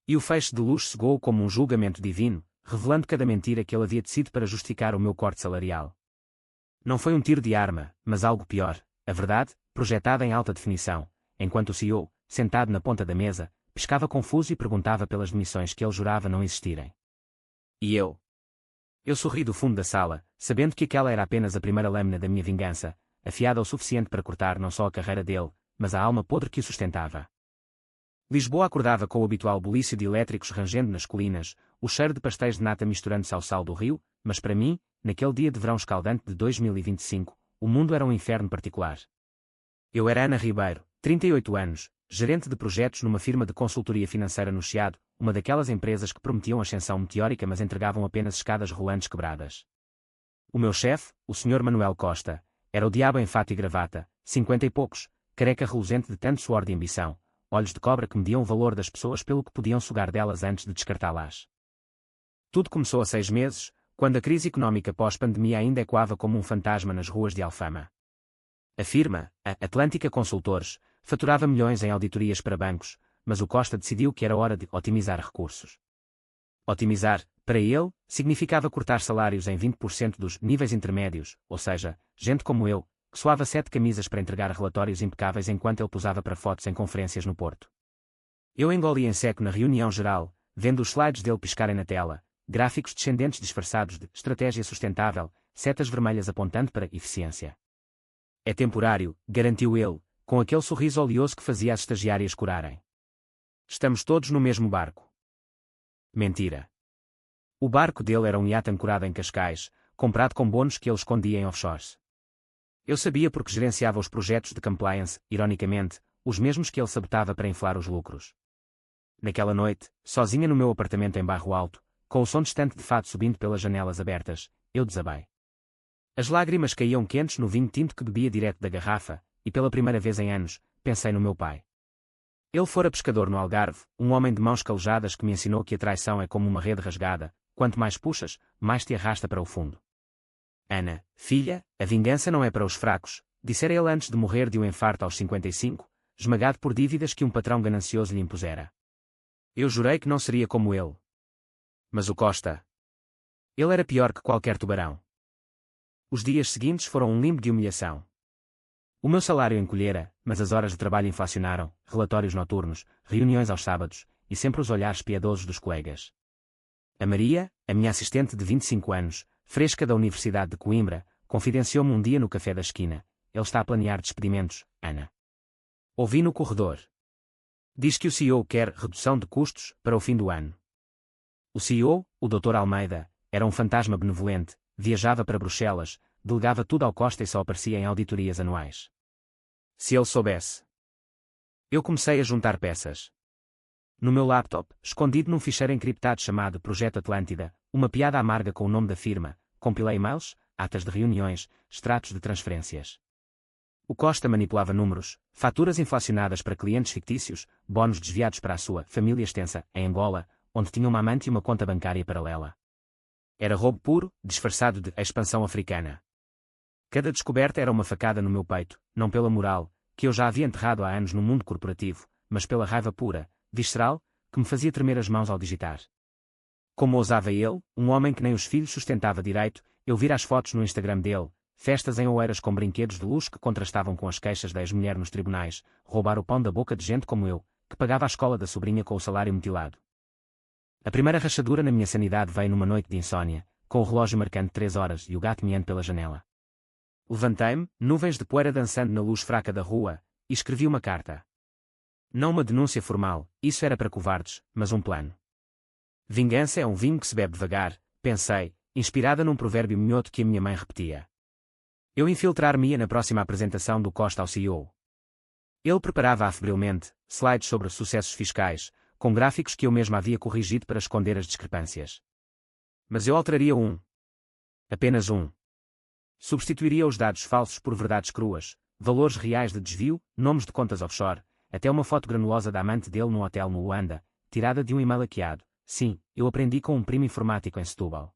E o feixe de luz cegou como um julgamento divino, revelando cada mentira que ele havia tecido para justificar o meu corte salarial. Não foi um tiro de arma, mas algo pior, a verdade, projetada em alta definição, enquanto o CEO, sentado na ponta da mesa, pescava confuso e perguntava pelas demissões que ele jurava não existirem. E eu? Eu sorri do fundo da sala, sabendo que aquela era apenas a primeira lâmina da minha vingança, afiada o suficiente para cortar não só a carreira dele, mas a alma podre que o sustentava. Lisboa acordava com o habitual bulício de elétricos rangendo nas colinas, o cheiro de pastéis de nata misturando-se ao sal do rio, mas para mim, naquele dia de verão escaldante de 2025, o mundo era um inferno particular. Eu era Ana Ribeiro, 38 anos, gerente de projetos numa firma de consultoria financeira no Chiado, uma daquelas empresas que prometiam ascensão meteórica mas entregavam apenas escadas rolantes quebradas. O meu chefe, o Sr. Manuel Costa, era o diabo em fato e gravata, 50 e poucos, careca reluzente de tanto suor de ambição, olhos de cobra que mediam o valor das pessoas pelo que podiam sugar delas antes de descartá-las. Tudo começou há 6 meses, quando a crise económica pós-pandemia ainda ecoava como um fantasma nas ruas de Alfama. A firma, a Atlântica Consultores, faturava milhões em auditorias para bancos, mas o Costa decidiu que era hora de otimizar recursos. Otimizar, para ele, significava cortar salários em 20% dos níveis intermédios, ou seja, gente como eu, que suava 7 camisas para entregar relatórios impecáveis enquanto ele posava para fotos em conferências no Porto. Eu engoli em seco na reunião geral, vendo os slides dele piscarem na tela, gráficos descendentes disfarçados de estratégia sustentável, setas vermelhas apontando para eficiência. É temporário, garantiu ele, com aquele sorriso oleoso que fazia as estagiárias corarem. Estamos todos no mesmo barco. Mentira. O barco dele era um iate ancorado em Cascais, comprado com bônus que ele escondia em offshores. Eu sabia porque gerenciava os projetos de compliance, ironicamente, os mesmos que ele sabotava para inflar os lucros. Naquela noite, sozinha no meu apartamento em Barro Alto, com o som distante de fado subindo pelas janelas abertas, eu desabei. As lágrimas caíam quentes no vinho tinto que bebia direto da garrafa, e pela primeira vez em anos, pensei no meu pai. Ele fora pescador no Algarve, um homem de mãos calejadas que me ensinou que a traição é como uma rede rasgada, quanto mais puxas, mais te arrasta para o fundo. Ana, filha, a vingança não é para os fracos, dissera ele antes de morrer de um infarto aos 55, esmagado por dívidas que um patrão ganancioso lhe impusera. Eu jurei que não seria como ele. Mas o Costa. Ele era pior que qualquer tubarão. Os dias seguintes foram um limbo de humilhação. O meu salário encolhera, mas as horas de trabalho inflacionaram, relatórios noturnos, reuniões aos sábados, e sempre os olhares piedosos dos colegas. A Maria, a minha assistente de 25 anos, fresca da Universidade de Coimbra, confidenciou-me um dia no café da esquina: ele está a planear despedimentos, Ana. Ouvi no corredor. Diz que o CEO quer redução de custos para o fim do ano. O CEO, o Dr. Almeida, era um fantasma benevolente, viajava para Bruxelas, delegava tudo ao Costa e só aparecia em auditorias anuais. Se ele soubesse. Eu comecei a juntar peças. No meu laptop, escondido num ficheiro encriptado chamado Projeto Atlântida, uma piada amarga com o nome da firma, compilei e-mails, atas de reuniões, extratos de transferências. O Costa manipulava números, faturas inflacionadas para clientes fictícios, bónus desviados para a sua família extensa, em Angola, onde tinha uma amante e uma conta bancária paralela. Era roubo puro, disfarçado de expansão africana. Cada descoberta era uma facada no meu peito, não pela moral, que eu já havia enterrado há anos no mundo corporativo, mas pela raiva pura, visceral, que me fazia tremer as mãos ao digitar. Como ousava ele, um homem que nem os filhos sustentava direito, eu vir as fotos no Instagram dele, festas em Oeiras com brinquedos de luxo que contrastavam com as queixas da ex-mulher nos tribunais, roubar o pão da boca de gente como eu, que pagava a escola da sobrinha com o salário mutilado. A primeira rachadura na minha sanidade veio numa noite de insônia, com o relógio marcando 3 horas e o gato miando pela janela. Levantei-me, nuvens de poeira dançando na luz fraca da rua, e escrevi uma carta. Não uma denúncia formal, isso era para covardes, mas um plano. Vingança é um vinho que se bebe devagar, pensei, inspirada num provérbio minhoto que a minha mãe repetia. Eu infiltrar-me-ia na próxima apresentação do Costa ao CEO. Ele preparava afebrilmente slides sobre sucessos fiscais, com gráficos que eu mesmo havia corrigido para esconder as discrepâncias. Mas eu alteraria um. Apenas um. Substituiria os dados falsos por verdades cruas, valores reais de desvio, nomes de contas offshore, até uma foto granulosa da amante dele num hotel no Luanda, tirada de um e-mail hackeado. Sim, eu aprendi com um primo informático em Setúbal.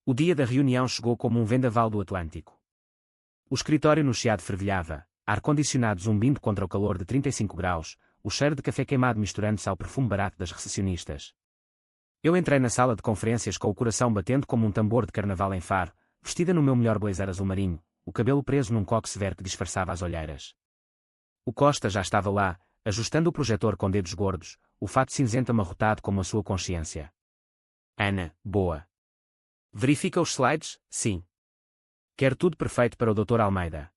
O dia da reunião chegou como um vendaval do Atlântico. O escritório no Chiado fervilhava, ar-condicionado zumbindo contra o calor de 35 graus, o cheiro de café queimado misturando-se ao perfume barato das recepcionistas. Eu entrei na sala de conferências com o coração batendo como um tambor de carnaval em Faro, vestida no meu melhor blazer azul marinho, o cabelo preso num coque severo que disfarçava as olheiras. O Costa já estava lá, ajustando o projetor com dedos gordos, o fato cinzento amarrotado como a sua consciência. Ana, boa. Verifica os slides? Sim. Quero tudo perfeito para o Dr. Almeida.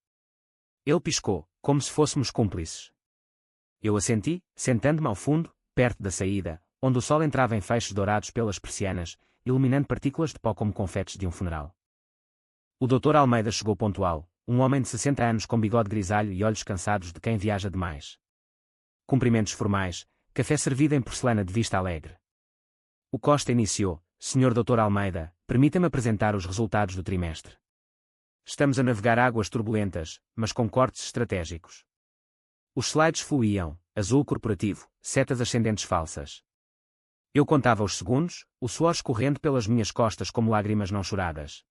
Ele piscou, como se fôssemos cúmplices. Eu assenti, sentando-me ao fundo, perto da saída, onde o sol entrava em feixes dourados pelas persianas, iluminando partículas de pó como confetes de um funeral. O Dr. Almeida chegou pontual, um homem de 60 anos com bigode grisalho e olhos cansados de quem viaja demais. Cumprimentos formais, café servido em porcelana de vista alegre. O Costa iniciou: Sr. Dr. Almeida, permita-me apresentar os resultados do trimestre. Estamos a navegar águas turbulentas, mas com cortes estratégicos. Os slides fluíam, azul corporativo, setas ascendentes falsas. Eu contava os segundos, o suor escorrendo pelas minhas costas como lágrimas não choradas.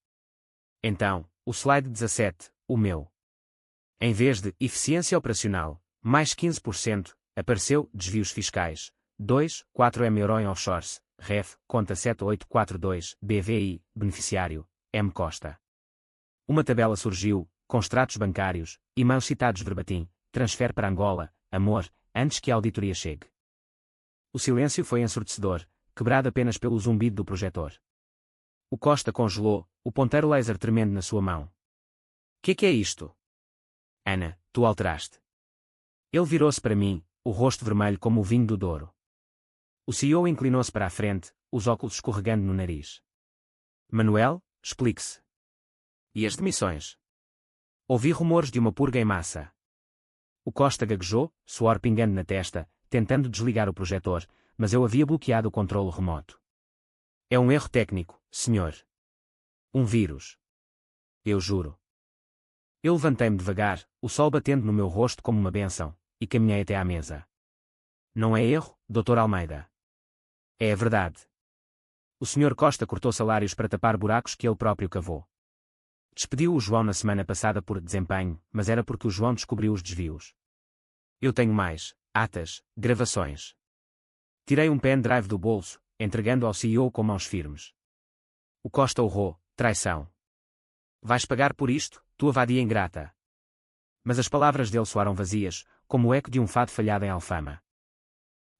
Então, o slide 17, o meu. Em vez de eficiência operacional, mais 15%, apareceu desvios fiscais, 2,4 euro em offshores, ref, conta 7842, BVI, beneficiário, M. Costa. Uma tabela surgiu, com extratos bancários, e-mails citados verbatim, transfer para Angola, amor, antes que a auditoria chegue. O silêncio foi ensurdecedor, quebrado apenas pelo zumbido do projetor. O Costa congelou, o ponteiro laser tremendo na sua mão. Que é isto? Ana, tu alteraste. Ele virou-se para mim, o rosto vermelho como o vinho do Douro. O CEO inclinou-se para a frente, os óculos escorregando no nariz. Manuel, explique-se. E as demissões? Ouvi rumores de uma purga em massa. O Costa gaguejou, suor pingando na testa, tentando desligar o projetor, mas eu havia bloqueado o controlo remoto. É um erro técnico, senhor. Um vírus. Eu juro. Eu levantei-me devagar, o sol batendo no meu rosto como uma bênção, e caminhei até à mesa. Não é erro, Dr. Almeida. É a verdade. O Sr. Costa cortou salários para tapar buracos que ele próprio cavou. Despediu o João na semana passada por desempenho, mas era porque o João descobriu os desvios. Eu tenho mais, atas, gravações. Tirei um pendrive do bolso, entregando ao CEO com mãos firmes. O Costa urrou: traição. Vais pagar por isto, tua vadia ingrata. Mas as palavras dele soaram vazias, como o eco de um fado falhado em Alfama.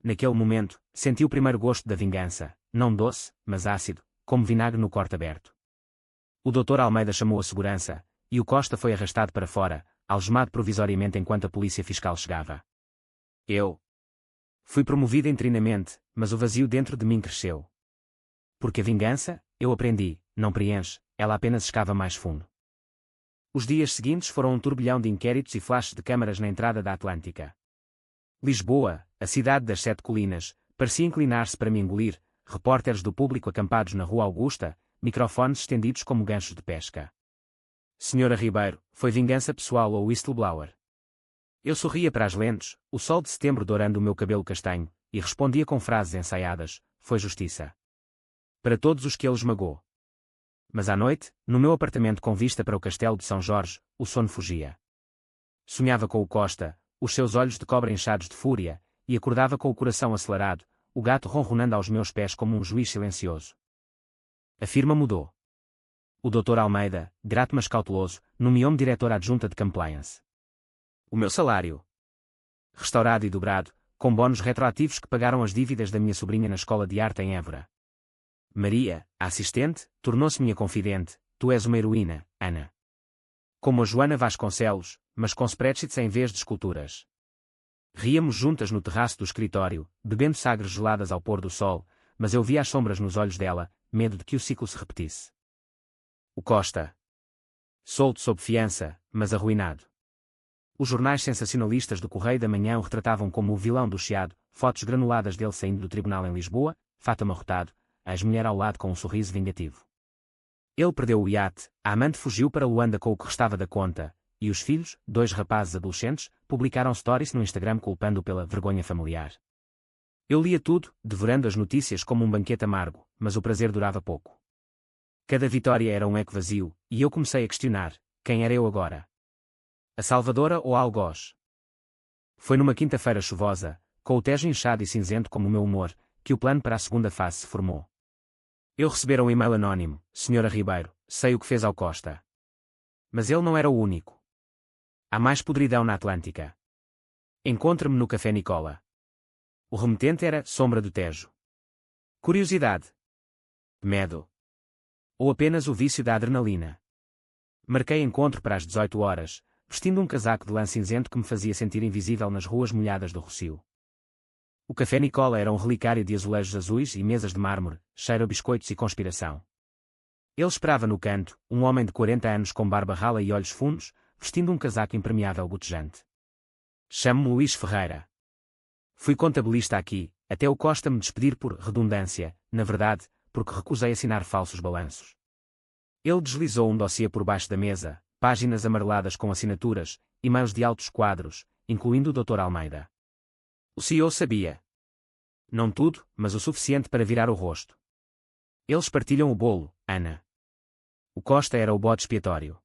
Naquele momento, senti o primeiro gosto da vingança, não doce, mas ácido, como vinagre no corte aberto. O Dr. Almeida chamou a segurança, e o Costa foi arrastado para fora, algemado provisoriamente enquanto a polícia fiscal chegava. Eu fui promovido interinamente, mas o vazio dentro de mim cresceu. Porque a vingança, eu aprendi, não preenche, ela apenas escava mais fundo. Os dias seguintes foram um turbilhão de inquéritos e flashes de câmaras na entrada da Atlântica. Lisboa, a cidade das sete colinas, parecia inclinar-se para me engolir, repórteres do público acampados na Rua Augusta, microfones estendidos como ganchos de pesca. Senhora Ribeiro, foi vingança pessoal ou whistleblower? Eu sorria para as lentes, o sol de setembro dourando o meu cabelo castanho, e respondia com frases ensaiadas: foi justiça. Para todos os que ele esmagou. Mas à noite, no meu apartamento com vista para o castelo de São Jorge, o sono fugia. Sonhava com o Costa, os seus olhos de cobre inchados de fúria, e acordava com o coração acelerado, o gato ronronando aos meus pés como um juiz silencioso. A firma mudou. O Dr. Almeida, grato mas cauteloso, nomeou-me diretor adjunta de compliance. O meu salário, restaurado e dobrado, com bónus retroativos que pagaram as dívidas da minha sobrinha na escola de arte em Évora. Maria, a assistente, tornou-se minha confidente: tu és uma heroína, Ana. Como a Joana Vasconcelos, mas com spreadsheets em vez de esculturas. Ríamos juntas no terraço do escritório, bebendo sagres geladas ao pôr do sol, mas eu via as sombras nos olhos dela, medo de que o ciclo se repetisse. O Costa. Solto sob fiança, mas arruinado. Os jornais sensacionalistas do Correio da Manhã o retratavam como o vilão do Chiado, fotos granuladas dele saindo do tribunal em Lisboa, fato amarrotado, a ex-mulher ao lado com um sorriso vingativo. Ele perdeu o iate, a amante fugiu para Luanda com o que restava da conta, e os filhos, dois rapazes adolescentes, publicaram stories no Instagram culpando-o pela vergonha familiar. Eu lia tudo, devorando as notícias como um banquete amargo, mas o prazer durava pouco. Cada vitória era um eco vazio, e eu comecei a questionar: quem era eu agora? A salvadora ou a algoz? Foi numa quinta-feira chuvosa, com o Tejo inchado e cinzento como o meu humor, que o plano para a segunda fase se formou. Eu recebera um e-mail anónimo: Senhora Ribeiro, sei o que fez ao Costa. Mas ele não era o único. Há mais podridão na Atlântica. Encontre-me no Café Nicola. O remetente era Sombra do Tejo. Curiosidade. Medo. Ou apenas o vício da adrenalina. Marquei encontro para as 18 horas, vestindo um casaco de lã cinzento que me fazia sentir invisível nas ruas molhadas do Rossio. O Café Nicola era um relicário de azulejos azuis e mesas de mármore, cheiro a biscoitos e conspiração. Ele esperava no canto, um homem de 40 anos com barba rala e olhos fundos, vestindo um casaco impermeável gotejante. Chamo-me Luís Ferreira. Fui contabilista aqui, até o Costa me despedir por redundância, na verdade, porque recusei assinar falsos balanços. Ele deslizou um dossiê por baixo da mesa, páginas amareladas com assinaturas, e-mails de altos quadros, incluindo o Dr. Almeida. O CEO sabia. Não tudo, mas o suficiente para virar o rosto. Eles partilham o bolo, Ana. O Costa era o bode expiatório.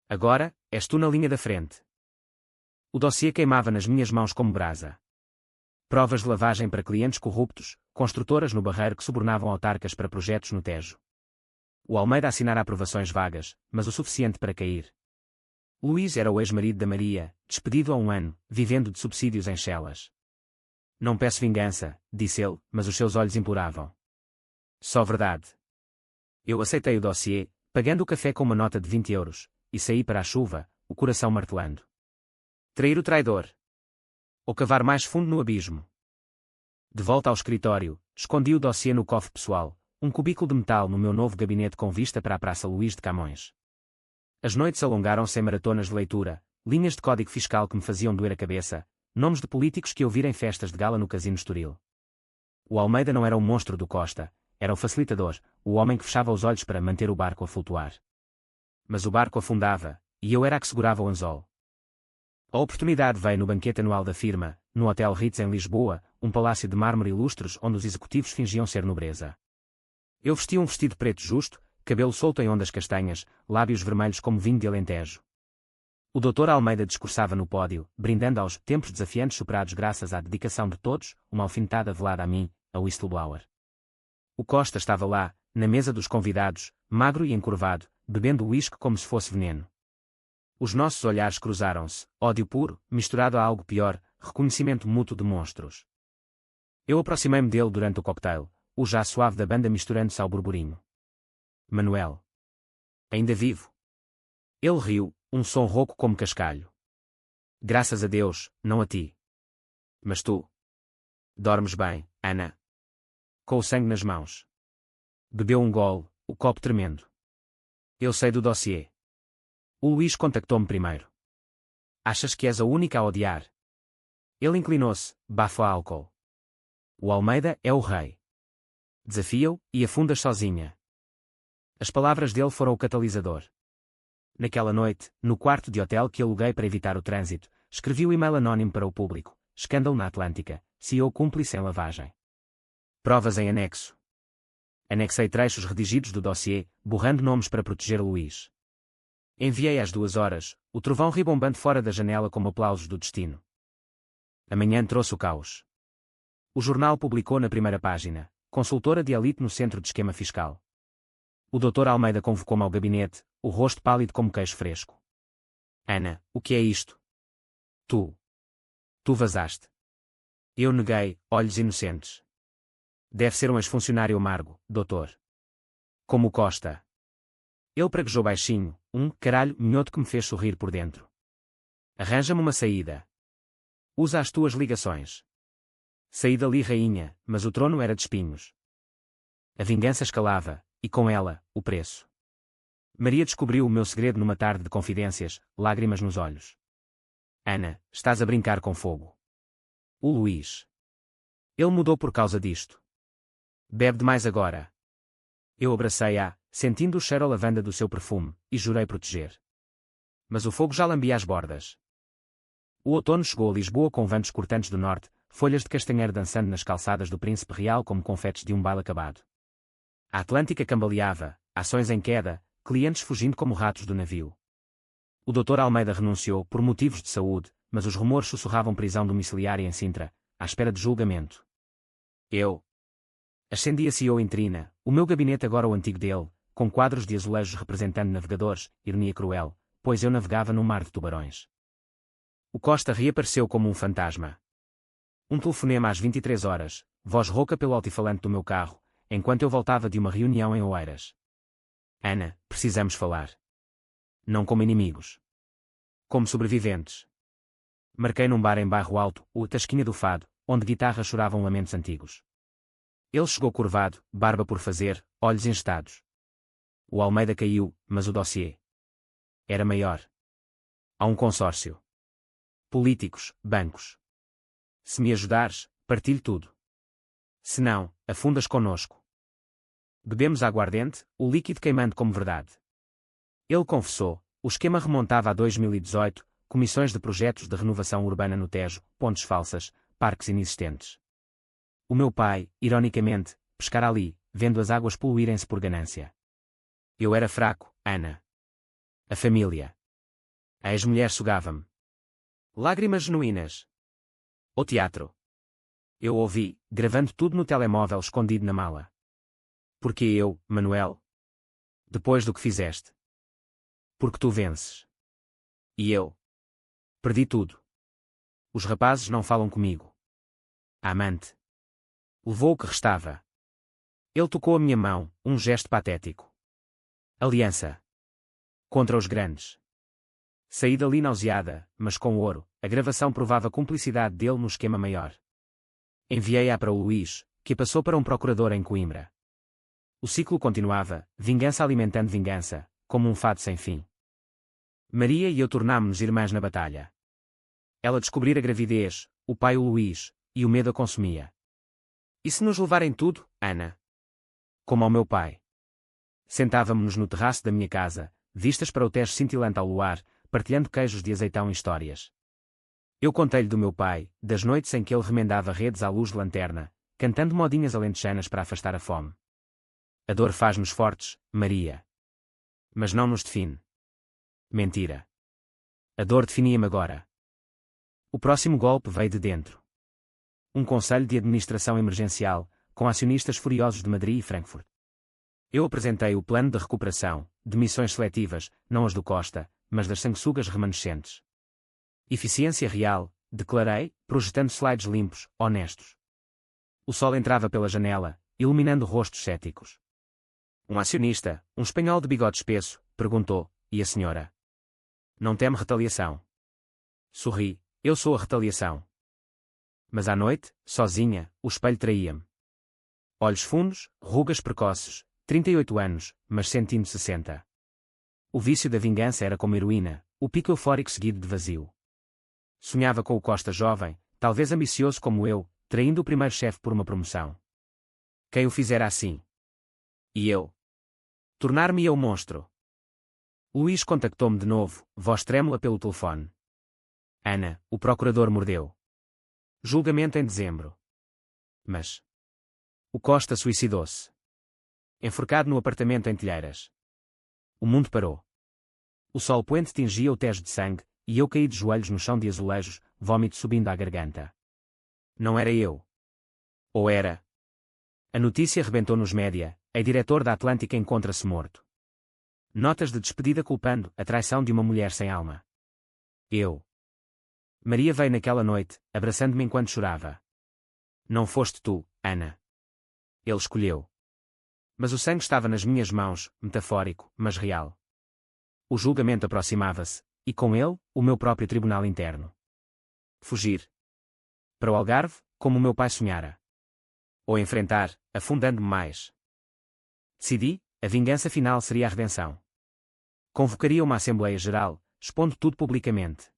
Agora, és tu na linha da frente. O dossiê queimava nas minhas mãos como brasa. Provas de lavagem para clientes corruptos, construtoras no Barreiro que subornavam autarcas para projetos no Tejo. O Almeida assinara aprovações vagas, mas o suficiente para cair. Luís era o ex-marido da Maria, despedido há um ano, vivendo de subsídios em Chelas. Não peço vingança, disse ele, mas os seus olhos imploravam. Só verdade. Eu aceitei o dossiê, pagando o café com uma nota de 20 euros, e saí para a chuva, o coração martelando. Trair o traidor. Ou cavar mais fundo no abismo. De volta ao escritório, escondi o dossiê no cofre pessoal, um cubículo de metal no meu novo gabinete com vista para a Praça Luís de Camões. As noites alongaram-se em maratonas de leitura, linhas de código fiscal que me faziam doer a cabeça, nomes de políticos que eu vira em festas de gala no Casino Estoril. O Almeida não era o monstro do Costa, era o facilitador, o homem que fechava os olhos para manter o barco a flutuar. Mas o barco afundava, e eu era a que segurava o anzol. A oportunidade veio no banquete anual da firma, no Hotel Ritz em Lisboa, um palácio de mármore e lustros onde os executivos fingiam ser nobreza. Eu vestia um vestido preto justo, cabelo solto em ondas castanhas, lábios vermelhos como vinho de Alentejo. O Dr. Almeida discursava no pódio, brindando aos tempos desafiantes superados graças à dedicação de todos, uma alfinetada velada a mim, a whistleblower. O Costa estava lá, na mesa dos convidados, magro e encurvado, bebendo uísque como se fosse veneno. Os nossos olhares cruzaram-se, ódio puro, misturado a algo pior, reconhecimento mútuo de monstros. Eu aproximei-me dele durante o cocktail, o já suave da banda misturando-se ao burburinho. Manuel. Ainda vivo. Ele riu, um som rouco como cascalho. Graças a Deus, não a ti. Mas tu. Dormes bem, Ana. Com o sangue nas mãos. Bebeu um gole, o copo tremendo. Eu sei do dossiê. O Luís contactou-me primeiro. Achas que és a única a odiar? Ele inclinou-se, bafo a álcool. O Almeida é o rei. Desafia-o, e afundas sozinha. As palavras dele foram o catalisador. Naquela noite, no quarto de hotel que aluguei para evitar o trânsito, escrevi o e-mail anónimo para o público. Escândalo na Atlântica, CEO cúmplice em lavagem. Provas em anexo. Anexei trechos redigidos do dossiê, borrando nomes para proteger Luís. Enviei às 2 horas, o trovão ribombando fora da janela como aplausos do destino. Amanhã trouxe o caos. O jornal publicou na primeira página, consultora de elite no centro de esquema fiscal. O Dr. Almeida convocou-me ao gabinete, o rosto pálido como queijo fresco. Ana, o que é isto? Tu. Tu vazaste. Eu neguei, olhos inocentes. Deve ser um ex-funcionário amargo, doutor. Como o Costa. Ele praguejou baixinho, caralho minhoto que me fez sorrir por dentro. Arranja-me uma saída. Usa as tuas ligações. Saí dali rainha, mas o trono era de espinhos. A vingança escalava, e com ela, o preço. Maria descobriu o meu segredo numa tarde de confidências, lágrimas nos olhos. Ana, estás a brincar com fogo. O Luís. Ele mudou por causa disto. Bebe demais agora. Eu abracei-a, sentindo o cheiro a lavanda do seu perfume, e jurei proteger. Mas o fogo já lambia as bordas. O outono chegou a Lisboa com ventos cortantes do norte, folhas de castanheiro dançando nas calçadas do Príncipe Real como confetes de um baile acabado. A Atlântica cambaleava, ações em queda, clientes fugindo como ratos do navio. O Dr. Almeida renunciou por motivos de saúde, mas os rumores sussurravam prisão domiciliária em Sintra, à espera de julgamento. Eu ascendia CEO interina, o meu gabinete agora o antigo dele, com quadros de azulejos representando navegadores, ironia cruel, pois eu navegava num mar de tubarões. O Costa reapareceu como um fantasma. Um telefonema às 23 horas, voz rouca pelo altifalante do meu carro, enquanto eu voltava de uma reunião em Oeiras. Ana, precisamos falar. Não como inimigos. Como sobreviventes. Marquei num bar em Bairro Alto, o Tasquinha do Fado, onde guitarras choravam lamentos antigos. Ele chegou curvado, barba por fazer, olhos engestados. O Almeida caiu, mas o dossiê era maior. Há um consórcio. Políticos, bancos. Se me ajudares, partilho tudo. Se não, afundas conosco. Bebemos aguardente, o líquido queimando como verdade. Ele confessou, o esquema remontava a 2018, comissões de projetos de renovação urbana no Tejo, pontes falsas, parques inexistentes. O meu pai, ironicamente, pescara ali, vendo as águas poluírem-se por ganância. Eu era fraco, Ana. A família. A ex-mulher sugava-me. Lágrimas genuínas. O teatro. Eu ouvi, gravando tudo no telemóvel escondido na mala. Porque eu, Manuel? Depois do que fizeste. Porque tu vences. E eu? Perdi tudo. Os rapazes não falam comigo. A amante levou o que restava. Ele tocou a minha mão, um gesto patético. Aliança. Contra os grandes. Saí dali nauseada, mas com ouro, a gravação provava cumplicidade dele no esquema maior. Enviei-a para o Luís, que passou para um procurador em Coimbra. O ciclo continuava, vingança alimentando vingança, como um fado sem fim. Maria e eu tornámo-nos irmãs na batalha. Ela descobrira a gravidez, o pai o Luís, e o medo a consumia. E se nos levarem tudo, Ana? Como ao meu pai. Sentávamo-nos no terraço da minha casa, vistas para o Tejo cintilante ao luar, partilhando queijos de azeitão e histórias. Eu contei-lhe do meu pai, das noites em que ele remendava redes à luz de lanterna, cantando modinhas alentejanas para afastar a fome. A dor faz-nos fortes, Maria. Mas não nos define. Mentira. A dor definia-me agora. O próximo golpe veio de dentro. Um conselho de administração emergencial, com acionistas furiosos de Madrid e Frankfurt. Eu apresentei o plano de recuperação, de missões seletivas, não as do Costa, mas das sanguessugas remanescentes. Eficiência real, declarei, projetando slides limpos, honestos. O sol entrava pela janela, iluminando rostos céticos. Um acionista, um espanhol de bigode espesso, perguntou, e a senhora? Não teme retaliação? Sorri, eu sou a retaliação. Mas à noite, sozinha, o espelho traía-me. Olhos fundos, rugas precoces, 38 anos, mas sentindo 60. O vício da vingança era como heroína, o pico eufórico seguido de vazio. Sonhava com o Costa jovem, talvez ambicioso como eu, traindo o primeiro chefe por uma promoção. Quem o fizera assim? E eu? Tornar-me-ia o monstro. Luís contactou-me de novo, voz trêmula pelo telefone. Ana, o procurador mordeu. Julgamento em dezembro. Mas o Costa suicidou-se. Enforcado no apartamento em Telheiras. O mundo parou. O sol poente tingia o Tejo de sangue, e eu caí de joelhos no chão de azulejos, vômito subindo à garganta. Não era eu. Ou era? A notícia rebentou nos média, a diretor da Atlântica encontra-se morto. Notas de despedida culpando a traição de uma mulher sem alma. Eu. Maria veio naquela noite, abraçando-me enquanto chorava. Não foste tu, Ana. Ele escolheu. Mas o sangue estava nas minhas mãos, metafórico, mas real. O julgamento aproximava-se, e com ele, o meu próprio tribunal interno. Fugir. Para o Algarve, como o meu pai sonhara. Ou enfrentar, afundando-me mais. Decidi, a vingança final seria a redenção. Convocaria uma Assembleia Geral, expondo tudo publicamente.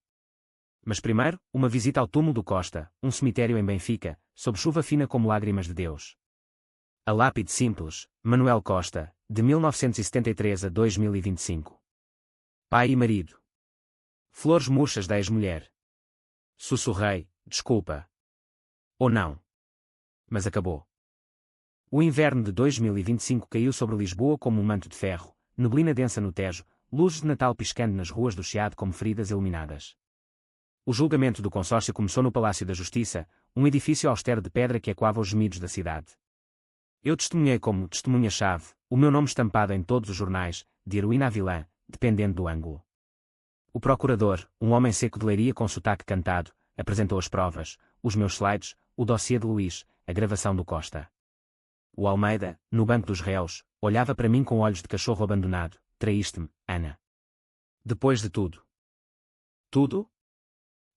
Mas primeiro, uma visita ao túmulo do Costa, um cemitério em Benfica, sob chuva fina como lágrimas de Deus. A lápide simples, Manuel Costa, de 1973 a 2025. Pai e marido. Flores murchas da ex-mulher. Sussurrei, desculpa. Ou não. Mas acabou. O inverno de 2025 caiu sobre Lisboa como um manto de ferro, neblina densa no Tejo, luzes de Natal piscando nas ruas do Chiado como feridas iluminadas. O julgamento do consórcio começou no Palácio da Justiça, um edifício austero de pedra que ecoava os gemidos da cidade. Eu testemunhei como testemunha-chave, o meu nome estampado em todos os jornais, de heroína a vilã, dependendo do ângulo. O procurador, um homem seco de Leiria com sotaque cantado, apresentou as provas, os meus slides, o dossiê de Luís, a gravação do Costa. O Almeida, no banco dos réus, olhava para mim com olhos de cachorro abandonado. Traíste-me, Ana. Depois de tudo. Tudo?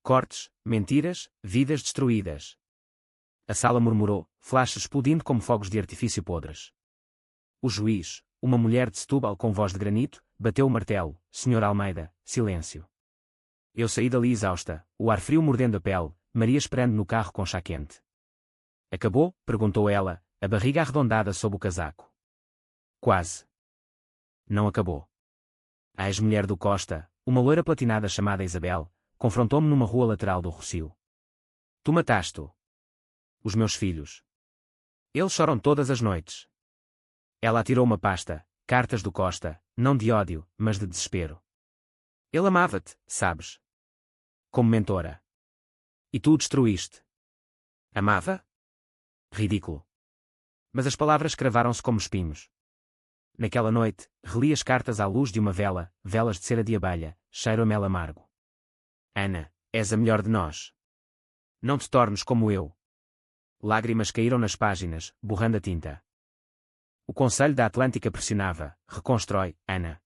Cortes, mentiras, vidas destruídas. A sala murmurou, flashes explodindo como fogos de artifício podres. O juiz, uma mulher de Setúbal com voz de granito, bateu o martelo. Senhor Almeida, silêncio. Eu saí dali exausta, o ar frio mordendo a pele, Maria esperando no carro com chá quente. Acabou? Perguntou ela, a barriga arredondada sob o casaco. Quase. Não acabou. A ex-mulher do Costa, uma loira platinada chamada Isabel, confrontou-me numa rua lateral do Rocio. Tu mataste-o. Os meus filhos. Eles choram todas as noites. Ela atirou uma pasta, cartas do Costa, não de ódio, mas de desespero. Ele amava-te, sabes? Como mentora. E tu o destruíste. Amava? Ridículo. Mas as palavras cravaram-se como espinhos. Naquela noite, reli as cartas à luz de uma vela, velas de cera de abelha, cheiro a mel amargo. Ana, és a melhor de nós. Não te tornes como eu. Lágrimas caíram nas páginas, borrando a tinta. O Conselho da Atlântica pressionava, reconstrói, Ana.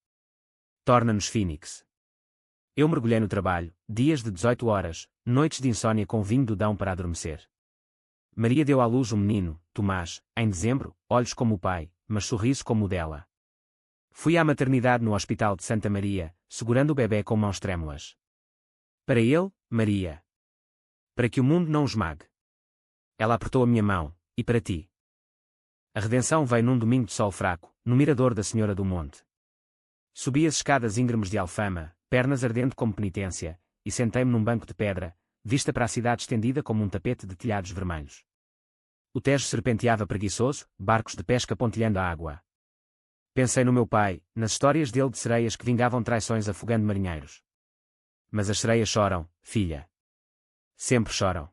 Torna-nos Fênix. Eu mergulhei no trabalho, dias de 18 horas, noites de insônia com vinho do Dão para adormecer. Maria deu à luz um menino, Tomás, em dezembro, olhos como o pai, mas sorriso como o dela. Fui à maternidade no Hospital de Santa Maria, segurando o bebê com mãos trêmulas. Para ele, Maria. Para que o mundo não o esmague. Ela apertou a minha mão, e para ti. A redenção veio num domingo de sol fraco, no mirador da Senhora do Monte. Subi as escadas íngremes de Alfama, pernas ardendo como penitência, e sentei-me num banco de pedra, vista para a cidade estendida como um tapete de telhados vermelhos. O Tejo serpenteava preguiçoso, barcos de pesca pontilhando a água. Pensei no meu pai, nas histórias dele de sereias que vingavam traições afogando marinheiros. Mas as sereias choram, filha. Sempre choram.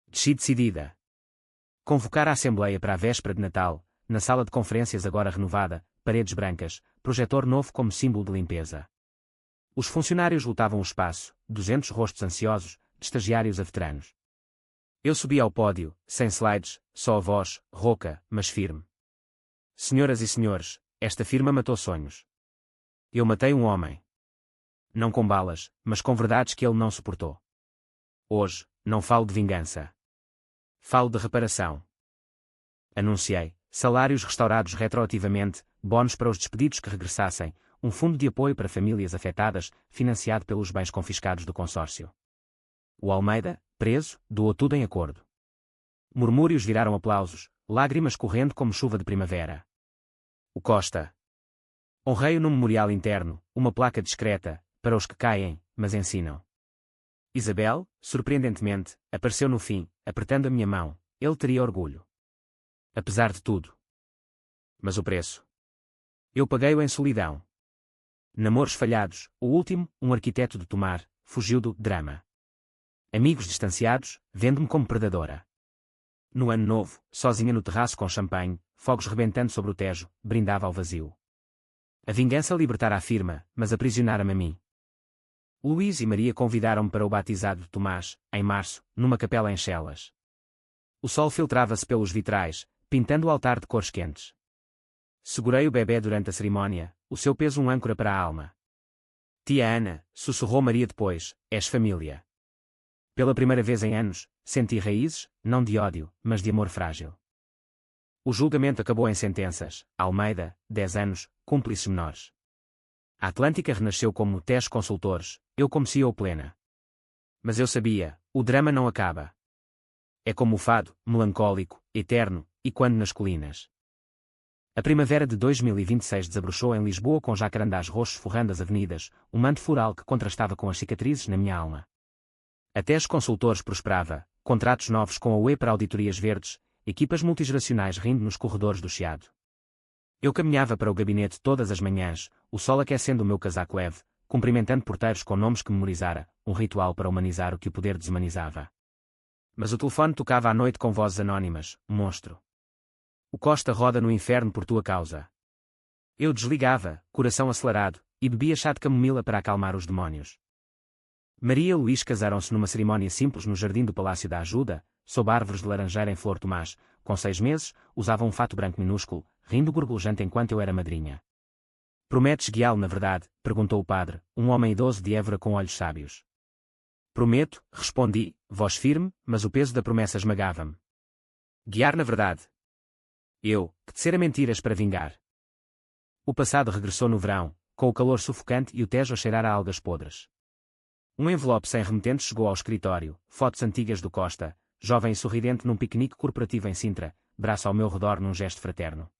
Desci decidida. Convocar a Assembleia para a véspera de Natal, na sala de conferências agora renovada, paredes brancas, projetor novo como símbolo de limpeza. Os funcionários lotavam o espaço, 200 rostos ansiosos, de estagiários a veteranos. Eu subi ao pódio, sem slides, só a voz, rouca, mas firme. Senhoras e senhores, esta firma matou sonhos. Eu matei um homem. Não com balas, mas com verdades que ele não suportou. Hoje, não falo de vingança. Falo de reparação. Anunciei, salários restaurados retroativamente, bónus para os despedidos que regressassem, um fundo de apoio para famílias afetadas, financiado pelos bens confiscados do consórcio. O Almeida, preso, doou tudo em acordo. Murmúrios viraram aplausos, lágrimas correndo como chuva de primavera. O Costa. Honrei-o no memorial interno, uma placa discreta, para os que caem, mas ensinam. Isabel, surpreendentemente, apareceu no fim, apertando a minha mão. Ele teria orgulho. Apesar de tudo. Mas o preço. Eu paguei-o em solidão. Namoros falhados, o último, um arquiteto de Tomar, fugiu do drama. Amigos distanciados, vendo-me como predadora. No ano novo, sozinha no terraço com champanhe, fogos rebentando sobre o Tejo, brindava ao vazio. A vingança libertara a firma, mas aprisionara-me a mim. Luís e Maria convidaram-me para o batizado de Tomás, em março, numa capela em Chelas. O sol filtrava-se pelos vitrais, pintando o altar de cores quentes. Segurei o bebê durante a cerimónia, o seu peso um âncora para a alma. Tia Ana, sussurrou Maria depois, és família. Pela primeira vez em anos, senti raízes, não de ódio, mas de amor frágil. O julgamento acabou em sentenças. Almeida, 10 anos, cúmplices menores. A Atlântica renasceu como Tejo Consultores, eu como CEO plena. Mas eu sabia, o drama não acaba. É como o fado, melancólico, eterno, e quando nas colinas. A primavera de 2026 desabrochou em Lisboa com jacarandás roxos forrando as avenidas, um manto floral que contrastava com as cicatrizes na minha alma. A Tejo Consultores prosperava, contratos novos com a UE para auditorias verdes, equipas multigeracionais rindo nos corredores do Chiado. Eu caminhava para o gabinete todas as manhãs, o sol aquecendo o meu casaco leve, cumprimentando porteiros com nomes que memorizara, um ritual para humanizar o que o poder desumanizava. Mas o telefone tocava à noite com vozes anónimas, monstro. O Costa roda no inferno por tua causa. Eu desligava, coração acelerado, e bebia chá de camomila para acalmar os demónios. Maria e Luís casaram-se numa cerimónia simples no jardim do Palácio da Ajuda, sob árvores de laranjeira em flor tomás. Com 6 meses, usavam um fato branco minúsculo, rindo gorgolejante enquanto eu era madrinha. Prometes guiá-lo na verdade? Perguntou o padre, um homem idoso de Évora com olhos sábios. Prometo, respondi, voz firme, mas o peso da promessa esmagava-me. Guiar na verdade. Eu, que tecera mentiras para vingar. O passado regressou no verão, com o calor sufocante e o Tejo a cheirar a algas podres. Um envelope sem remetentes chegou ao escritório, fotos antigas do Costa, jovem e sorridente num piquenique corporativo em Sintra, braço ao meu redor num gesto fraterno.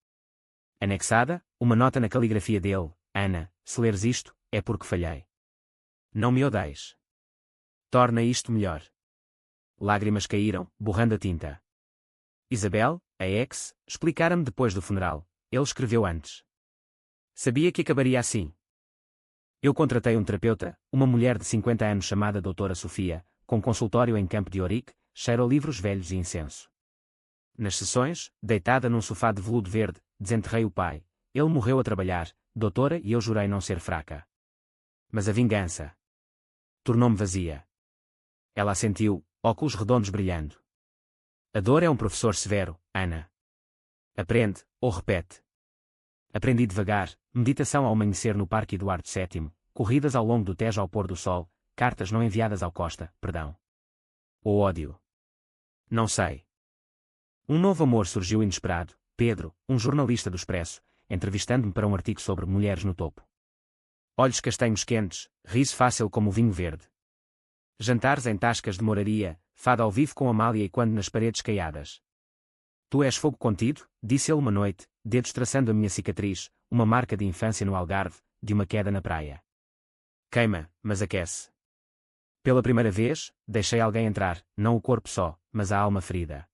Anexada, uma nota na caligrafia dele: Ana, se leres isto, é porque falhei. Não me odeies. Torna isto melhor. Lágrimas caíram, borrando a tinta. Isabel, a ex, explicara-me depois do funeral. Ele escreveu antes. Sabia que acabaria assim. Eu contratei um terapeuta, uma mulher de 50 anos chamada Doutora Sofia, com consultório em Campo de Ourique, cheiro a livros velhos e incenso. Nas sessões, deitada num sofá de veludo verde, desenterrei o pai. Ele morreu a trabalhar, doutora, e eu jurei não ser fraca. Mas a vingança tornou-me vazia. Ela assentiu, óculos redondos brilhando. A dor é um professor severo, Ana. Aprende, ou repete. Aprendi devagar, meditação ao amanhecer no Parque Eduardo VII, corridas ao longo do Tejo ao pôr do sol, cartas não enviadas ao Costa, perdão. Ou ódio. Não sei. Um novo amor surgiu inesperado, Pedro, um jornalista do Expresso, entrevistando-me para um artigo sobre mulheres no topo. Olhos castanhos quentes, riso fácil como o vinho verde. Jantares em tascas de moraria, fado ao vivo com Amália e quando nas paredes caiadas. Tu és fogo contido, disse ele uma noite, dedos traçando a minha cicatriz, uma marca de infância no Algarve, de uma queda na praia. Queima, mas aquece. Pela primeira vez, deixei alguém entrar, não o corpo só, mas a alma ferida.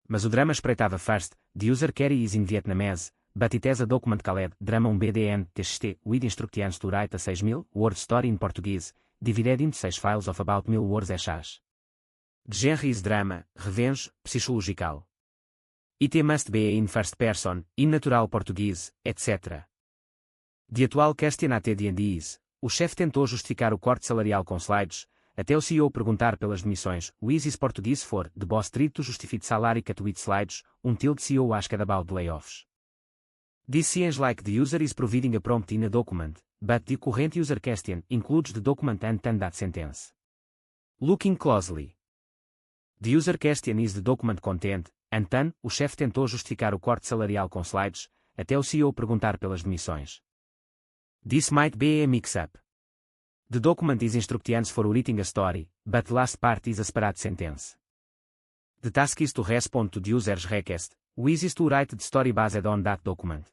Mas o drama espreitava first, the user carry is in Vietnamese, but it has a document called drama BDN TXT with instructions to write a 6.000 word story in Portuguese, divided into 6 files of about 1.000 words each. The genre is drama, revenge, psychological. It must be in first person, in natural Portuguese, etc. The atual question at the end is, o chefe tentou justificar o corte salarial com slides, até o CEO perguntar pelas demissões, Is is Portuguese for, the boss tried to justify salary cut with slides, until the CEO asked about the layoffs. This seems like the user is providing a prompt in a document, but the current user question includes the document and that sentence. Looking closely. The user question is the document content, and then, o chefe tentou justificar o corte salarial com slides, até o CEO perguntar pelas demissões. This might be a mix-up. The document is instructions for writing a story, but the last part is a separate sentence. The task is to respond to the user's request, which is to write the story based on that document.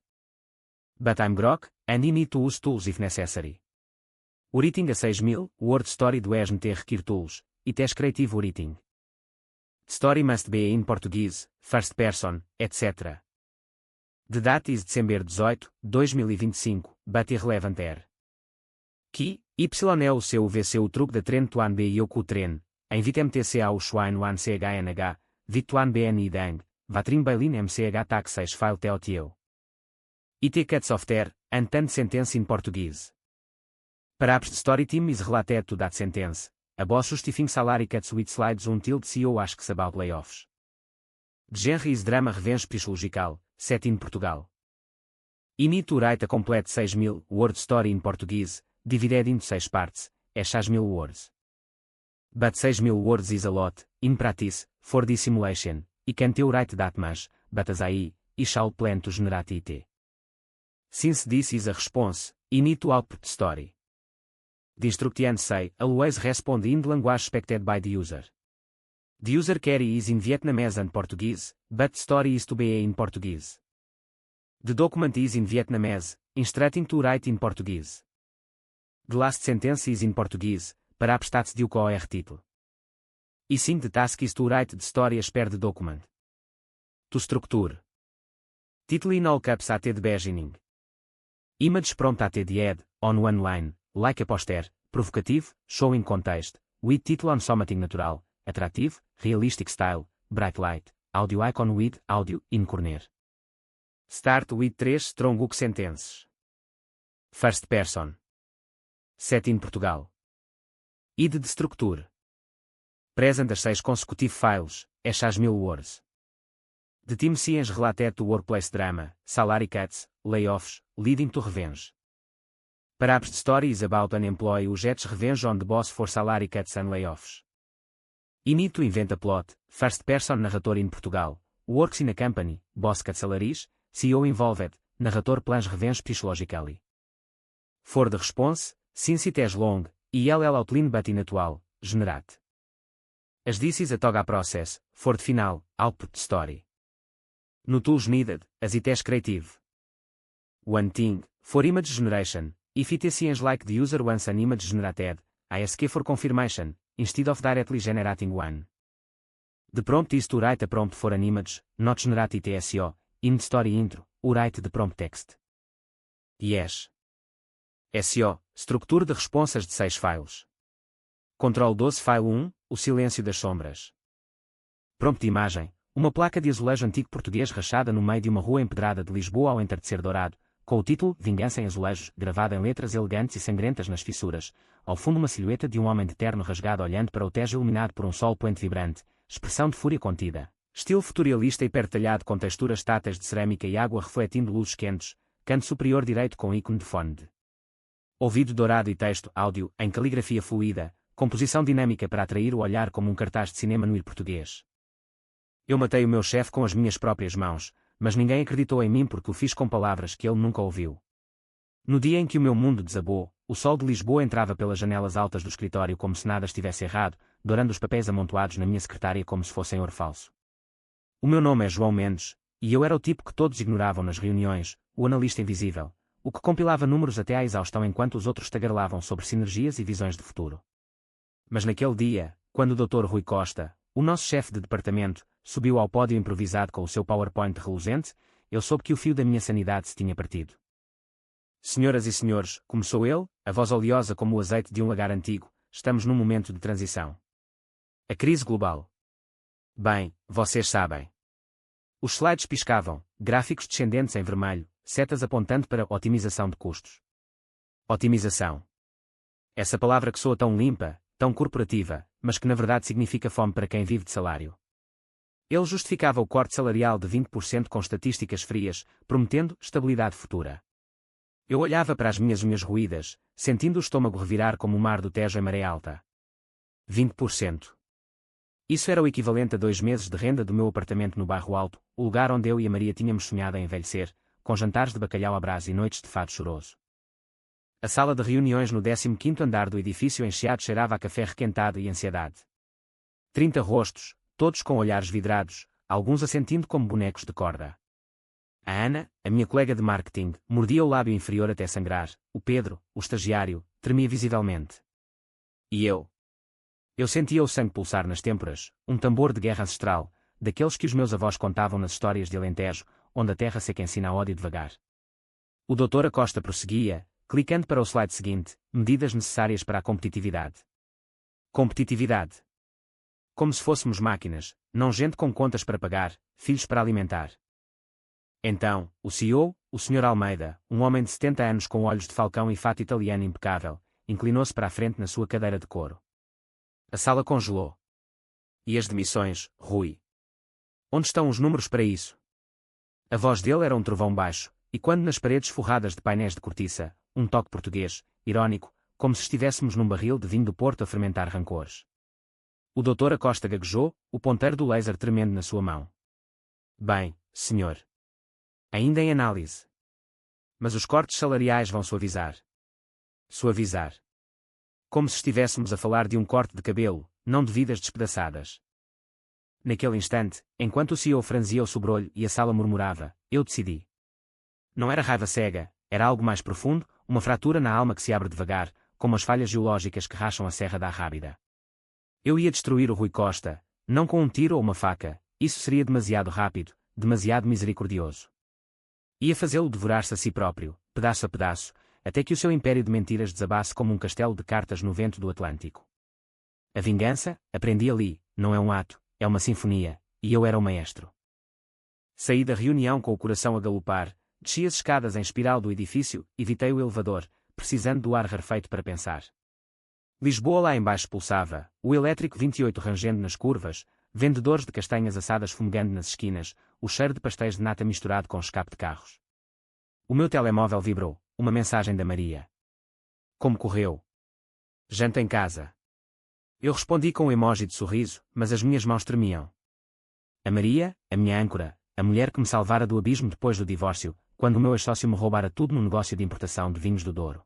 But I'm Grok, and I need to use tools if necessary. Writing a 6.000 word story does not require tools, it is creative writing. The story must be in Portuguese, first person, etc. The date is December 18, 2025, but irrelevant here. Ki, YL seu VC o truque da tren tuan B e o cu tren, invitem TCA o Schwein wan CHNH, Vituan BNI Dang, Vatrim Bailin MCH TAC 6 file TOTO. IT cut software, and ten sentence in Portuguese. Perhaps the story team is related to that sentence, a boss justifying salary cuts with slides until the CEO asks about layoffs. The genre is drama revenge psychological, set in Portugal. I need to write a complete 6.000 word story in Portuguese, divided into 6 parts, 6.000 words. But 6.000 words is a lot, in practice, for this simulation, I can't write that much, but as I shall plan to generate it. Since this is a response, I need to output the story. The instructions say, always respond in the language expected by the user. The user query is in Vietnamese and Portuguese, but the story is to be in Portuguese. The document is in Vietnamese, instructing to write in Portuguese. The last sentence is in Portuguese, perhaps that's due to our title. I think the task is to write the story as per the document. To structure. Title in all caps at the beginning. Image prompt at the head, on one line, like a poster, provocative, showing context, with title on something natural, Attractive, Realistic Style, Bright Light, Audio Icon with Audio in Corner. Start with 3 strong hook sentences. First person. Set in Portugal. Id de structure. Present as 6 consecutive files, as 6.000 words. The team scenes related to workplace drama, salary cuts, layoffs, leading to revenge. Perhaps the story is about an employee who gets revenge on the boss for salary cuts and layoffs. You need to invent a plot. First person narrator in Portugal, works in a company, boss cuts salaries, CEO involved, narrator plans revenge psychologically. For the response, since it is long, ELL outline but inatual, generate. As this is a toga process, for the final, output story. No tools needed, as it is creative. One thing, for image generation, if it seems like the user wants an image generated, ask for confirmation, instead of directly generating one. The prompt is to write a prompt for an image, not generate it SEO, in the story intro, or write the prompt text. Yes. SEO, estrutura de respostas de 6 files. Control 12 File 1, o silêncio das sombras. Prompt imagem, uma placa de azulejo antigo português rachada no meio de uma rua empedrada de Lisboa ao entardecer dourado, com o título Vingança em Azulejos, gravado em letras elegantes e sangrentas nas fissuras, ao fundo uma silhueta de um homem de terno rasgado olhando para o tejo iluminado por um sol poente vibrante, expressão de fúria contida, estilo fotorrealista hiperdetalhado com texturas táteis de cerâmica e água refletindo luzes quentes, canto superior direito com ícone de fone de ouvido dourado e texto, áudio, em caligrafia fluida, composição dinâmica para atrair o olhar como um cartaz de cinema no português. Eu matei o meu chefe com as minhas próprias mãos, mas ninguém acreditou em mim porque o fiz com palavras que ele nunca ouviu. No dia em que o meu mundo desabou, o sol de Lisboa entrava pelas janelas altas do escritório como se nada estivesse errado, dourando os papéis amontoados na minha secretária como se fossem ouro falso. O meu nome é João Mendes, e eu era o tipo que todos ignoravam nas reuniões, o analista invisível, o que compilava números até à exaustão enquanto os outros tagarelavam sobre sinergias e visões de futuro. Mas naquele dia, quando o Dr. Rui Costa, o nosso chefe de departamento, subiu ao pódio improvisado com o seu PowerPoint reluzente, eu soube que o fio da minha sanidade se tinha partido. Senhoras e senhores, começou ele, a voz oleosa como o azeite de um lagar antigo, estamos num momento de transição. A crise global. Bem, vocês sabem. Os slides piscavam, gráficos descendentes em vermelho, setas apontando para otimização de custos. Otimização. Essa palavra que soa tão limpa, tão corporativa, mas que na verdade significa fome para quem vive de salário. Ele justificava o corte salarial de 20% com estatísticas frias, prometendo estabilidade futura. Eu olhava para as minhas unhas roídas, sentindo o estômago revirar como o mar do Tejo em maré alta. 20%. Isso era o equivalente a 2 meses de renda do meu apartamento no Bairro Alto, o lugar onde eu e a Maria tínhamos sonhado em envelhecer, com jantares de bacalhau à brás e noites de fado choroso. A sala de reuniões no 15º andar do edifício encheado cheirava a café requentado e ansiedade. 30 rostos, todos com olhares vidrados, alguns assentindo como bonecos de corda. A Ana, a minha colega de marketing, mordia o lábio inferior até sangrar, o Pedro, o estagiário, tremia visivelmente. E eu? Eu sentia o sangue pulsar nas têmporas, um tambor de guerra ancestral, daqueles que os meus avós contavam nas histórias de Alentejo, onde a terra seca ensina a ódio devagar. O Dr. Acosta prosseguia, clicando para o slide seguinte, medidas necessárias para a competitividade. Competitividade. Como se fôssemos máquinas, não gente com contas para pagar, filhos para alimentar. Então, o CEO, o Sr. Almeida, um homem de 70 anos com olhos de falcão e fato italiano impecável, inclinou-se para a frente na sua cadeira de couro. A sala congelou. E as demissões, Rui? Onde estão os números para isso? A voz dele era um trovão baixo, e quando nas paredes forradas de painéis de cortiça, um toque português, irónico, como se estivéssemos num barril de vinho do Porto a fermentar rancores. O Dr. Acosta gaguejou, o ponteiro do laser tremendo na sua mão. Bem, senhor. Ainda em análise. Mas os cortes salariais vão suavizar. Suavizar. Como se estivéssemos a falar de um corte de cabelo, não de vidas despedaçadas. Naquele instante, enquanto o CEO franzia o sobrolho e a sala murmurava, eu decidi. Não era raiva cega, era algo mais profundo, uma fratura na alma que se abre devagar, como as falhas geológicas que racham a Serra da Arrábida. Eu ia destruir o Rui Costa, não com um tiro ou uma faca, isso seria demasiado rápido, demasiado misericordioso. Ia fazê-lo devorar-se a si próprio, pedaço a pedaço, até que o seu império de mentiras desabasse como um castelo de cartas no vento do Atlântico. A vingança, aprendi ali, não é um ato, é uma sinfonia, e eu era o maestro. Saí da reunião com o coração a galopar, desci as escadas em espiral do edifício, evitei o elevador, precisando do ar rarefeito para pensar. Lisboa lá embaixo pulsava, o elétrico 28 rangendo nas curvas, vendedores de castanhas assadas fumegando nas esquinas, o cheiro de pastéis de nata misturado com escape de carros. O meu telemóvel vibrou, uma mensagem da Maria. Como correu? Janta em casa. Eu respondi com um emoji de sorriso, mas as minhas mãos tremiam. A Maria, a minha âncora, a mulher que me salvara do abismo depois do divórcio, quando o meu ex-sócio me roubara tudo no negócio de importação de vinhos do Douro.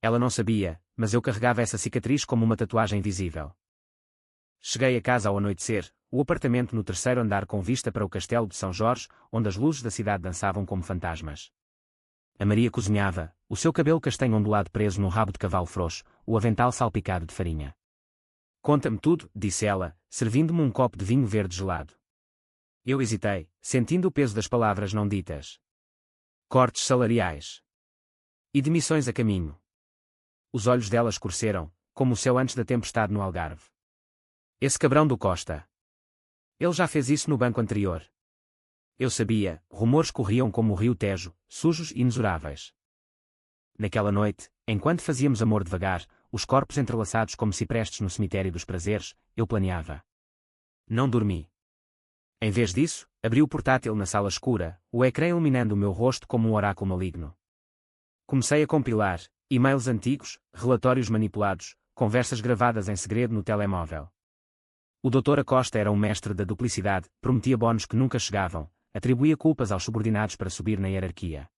Ela não sabia, mas eu carregava essa cicatriz como uma tatuagem visível. Cheguei a casa ao anoitecer, o apartamento no terceiro andar com vista para o castelo de São Jorge, onde as luzes da cidade dançavam como fantasmas. A Maria cozinhava, o seu cabelo castanho ondulado preso num rabo de cavalo frouxo, o avental salpicado de farinha. Conta-me tudo, disse ela, servindo-me um copo de vinho verde gelado. Eu hesitei, sentindo o peso das palavras não ditas. Cortes salariais. E demissões a caminho. Os olhos dela escureceram, como o céu antes da tempestade no Algarve. Esse cabrão do Costa. Ele já fez isso no banco anterior. Eu sabia, rumores corriam como o rio Tejo, sujos e inexoráveis. Naquela noite, enquanto fazíamos amor devagar, os corpos entrelaçados como ciprestes no cemitério dos prazeres, eu planeava. Não dormi. Em vez disso, abri o portátil na sala escura, o ecrã iluminando o meu rosto como um oráculo maligno. Comecei a compilar, e-mails antigos, relatórios manipulados, conversas gravadas em segredo no telemóvel. O Dr. Acosta era um mestre da duplicidade, prometia bónus que nunca chegavam, atribuía culpas aos subordinados para subir na hierarquia.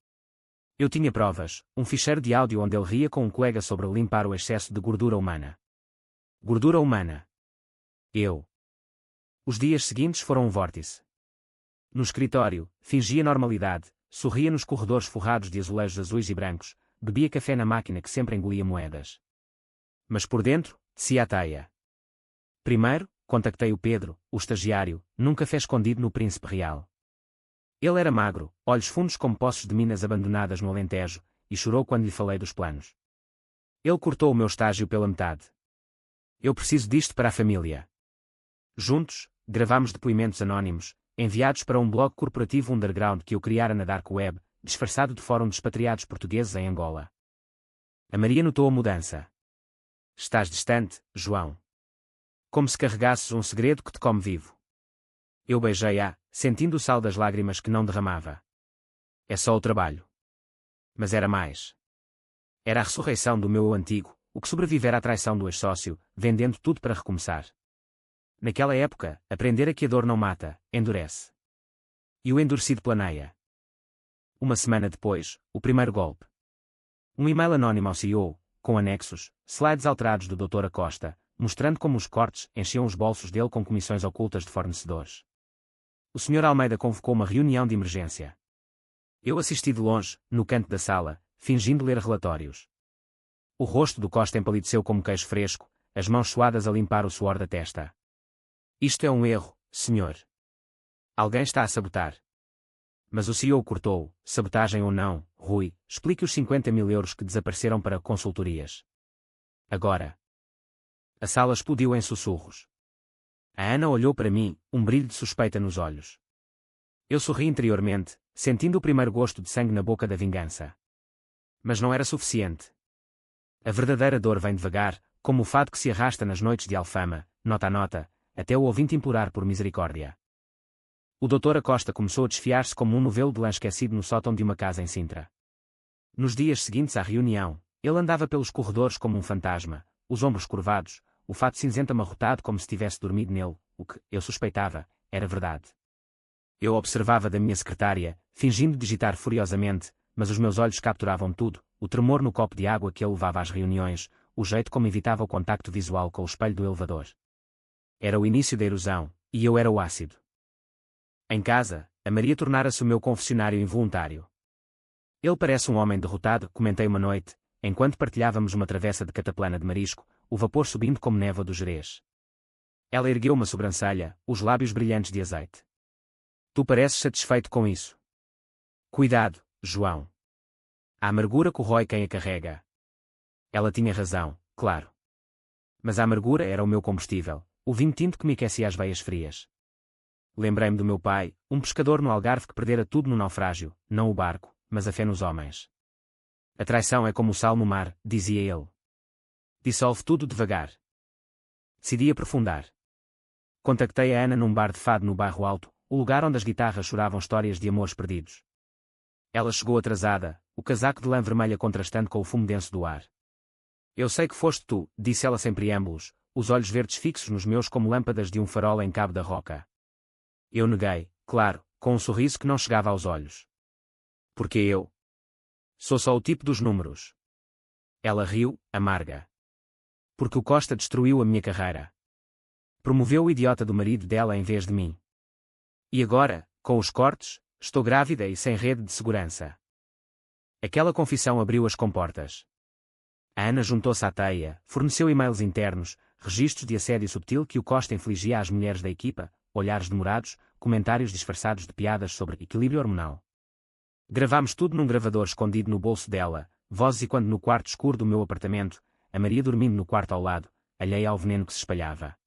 Eu tinha provas, um ficheiro de áudio onde ele ria com um colega sobre limpar o excesso de gordura humana. Gordura humana. Eu. Os dias seguintes foram um vórtice. No escritório, fingia normalidade, sorria nos corredores forrados de azulejos azuis e brancos, bebia café na máquina que sempre engolia moedas. Mas por dentro, descia a teia. Primeiro, contactei o Pedro, o estagiário, num café escondido no Príncipe Real. Ele era magro, olhos fundos como poços de minas abandonadas no Alentejo, e chorou quando lhe falei dos planos. Ele cortou o meu estágio pela metade. Eu preciso disto para a família. Juntos, gravámos depoimentos anónimos, enviados para um blog corporativo underground que eu criara na Dark Web, disfarçado de fórum de expatriados portugueses em Angola. A Maria notou a mudança. Estás distante, João. Como se carregasses um segredo que te come vivo. Eu beijei-a, sentindo o sal das lágrimas que não derramava. É só o trabalho. Mas era mais. Era a ressurreição do meu eu antigo, o que sobrevivera à traição do ex-sócio, vendendo tudo para recomeçar. Naquela época, aprender a que a dor não mata, endurece. E o endurecido planeia. Uma semana depois, o primeiro golpe. Um e-mail anónimo ao CEO, com anexos, slides alterados do Dr. Acosta, mostrando como os cortes enchiam os bolsos dele com comissões ocultas de fornecedores. O Sr. Almeida convocou uma reunião de emergência. Eu assisti de longe, no canto da sala, fingindo ler relatórios. O rosto do Costa empalideceu como queijo fresco, as mãos suadas a limpar o suor da testa. Isto é um erro, senhor. Alguém está a sabotar. Mas o CEO cortou, sabotagem ou não, Rui, explique os 50 mil euros que desapareceram para consultorias. Agora. A sala explodiu em sussurros. A Ana olhou para mim, um brilho de suspeita nos olhos. Eu sorri interiormente, sentindo o primeiro gosto de sangue na boca da vingança. Mas não era suficiente. A verdadeira dor vem devagar, como o fado que se arrasta nas noites de Alfama, nota a nota, até o ouvinte implorar por misericórdia. O Dr. Acosta começou a desfiar-se como um novelo de lã esquecido no sótão de uma casa em Sintra. Nos dias seguintes à reunião, ele andava pelos corredores como um fantasma, os ombros curvados, o fato cinzento amarrotado como se tivesse dormido nele, o que, eu suspeitava, era verdade. Eu observava da minha secretária, fingindo digitar furiosamente, mas os meus olhos capturavam tudo, o tremor no copo de água que ele levava às reuniões, o jeito como evitava o contacto visual com o espelho do elevador. Era o início da erosão, e eu era o ácido. Em casa, a Maria tornara-se o meu confessionário involuntário. Ele parece um homem derrotado, comentei uma noite, enquanto partilhávamos uma travessa de cataplana de marisco, o vapor subindo como névoa do Gerês. Ela ergueu uma sobrancelha, os lábios brilhantes de azeite. Tu pareces satisfeito com isso. Cuidado, João. A amargura corrói quem a carrega. Ela tinha razão, claro. Mas a amargura era o meu combustível, o vinho tinto que me aquecia as veias frias. Lembrei-me do meu pai, um pescador no Algarve que perdera tudo no naufrágio, não o barco, mas a fé nos homens. A traição é como o sal no mar, dizia ele. Dissolve tudo devagar. Decidi aprofundar. Contactei a Ana num bar de fado no Bairro Alto, o lugar onde as guitarras choravam histórias de amores perdidos. Ela chegou atrasada, o casaco de lã vermelha contrastando com o fumo denso do ar. Eu sei que foste tu, disse ela sem preâmbulos, os olhos verdes fixos nos meus como lâmpadas de um farol em Cabo da Roca. Eu neguei, claro, com um sorriso que não chegava aos olhos. Porque eu sou só o tipo dos números. Ela riu, amarga. Porque o Costa destruiu a minha carreira. Promoveu o idiota do marido dela em vez de mim. E agora, com os cortes, estou grávida e sem rede de segurança. Aquela confissão abriu as comportas. A Ana juntou-se à teia, forneceu e-mails internos, registros de assédio subtil que o Costa infligia às mulheres da equipa, olhares demorados, comentários disfarçados de piadas sobre equilíbrio hormonal. Gravámos tudo num gravador escondido no bolso dela, vozes e quando no quarto escuro do meu apartamento, a Maria dormindo no quarto ao lado, alheia ao veneno que se espalhava.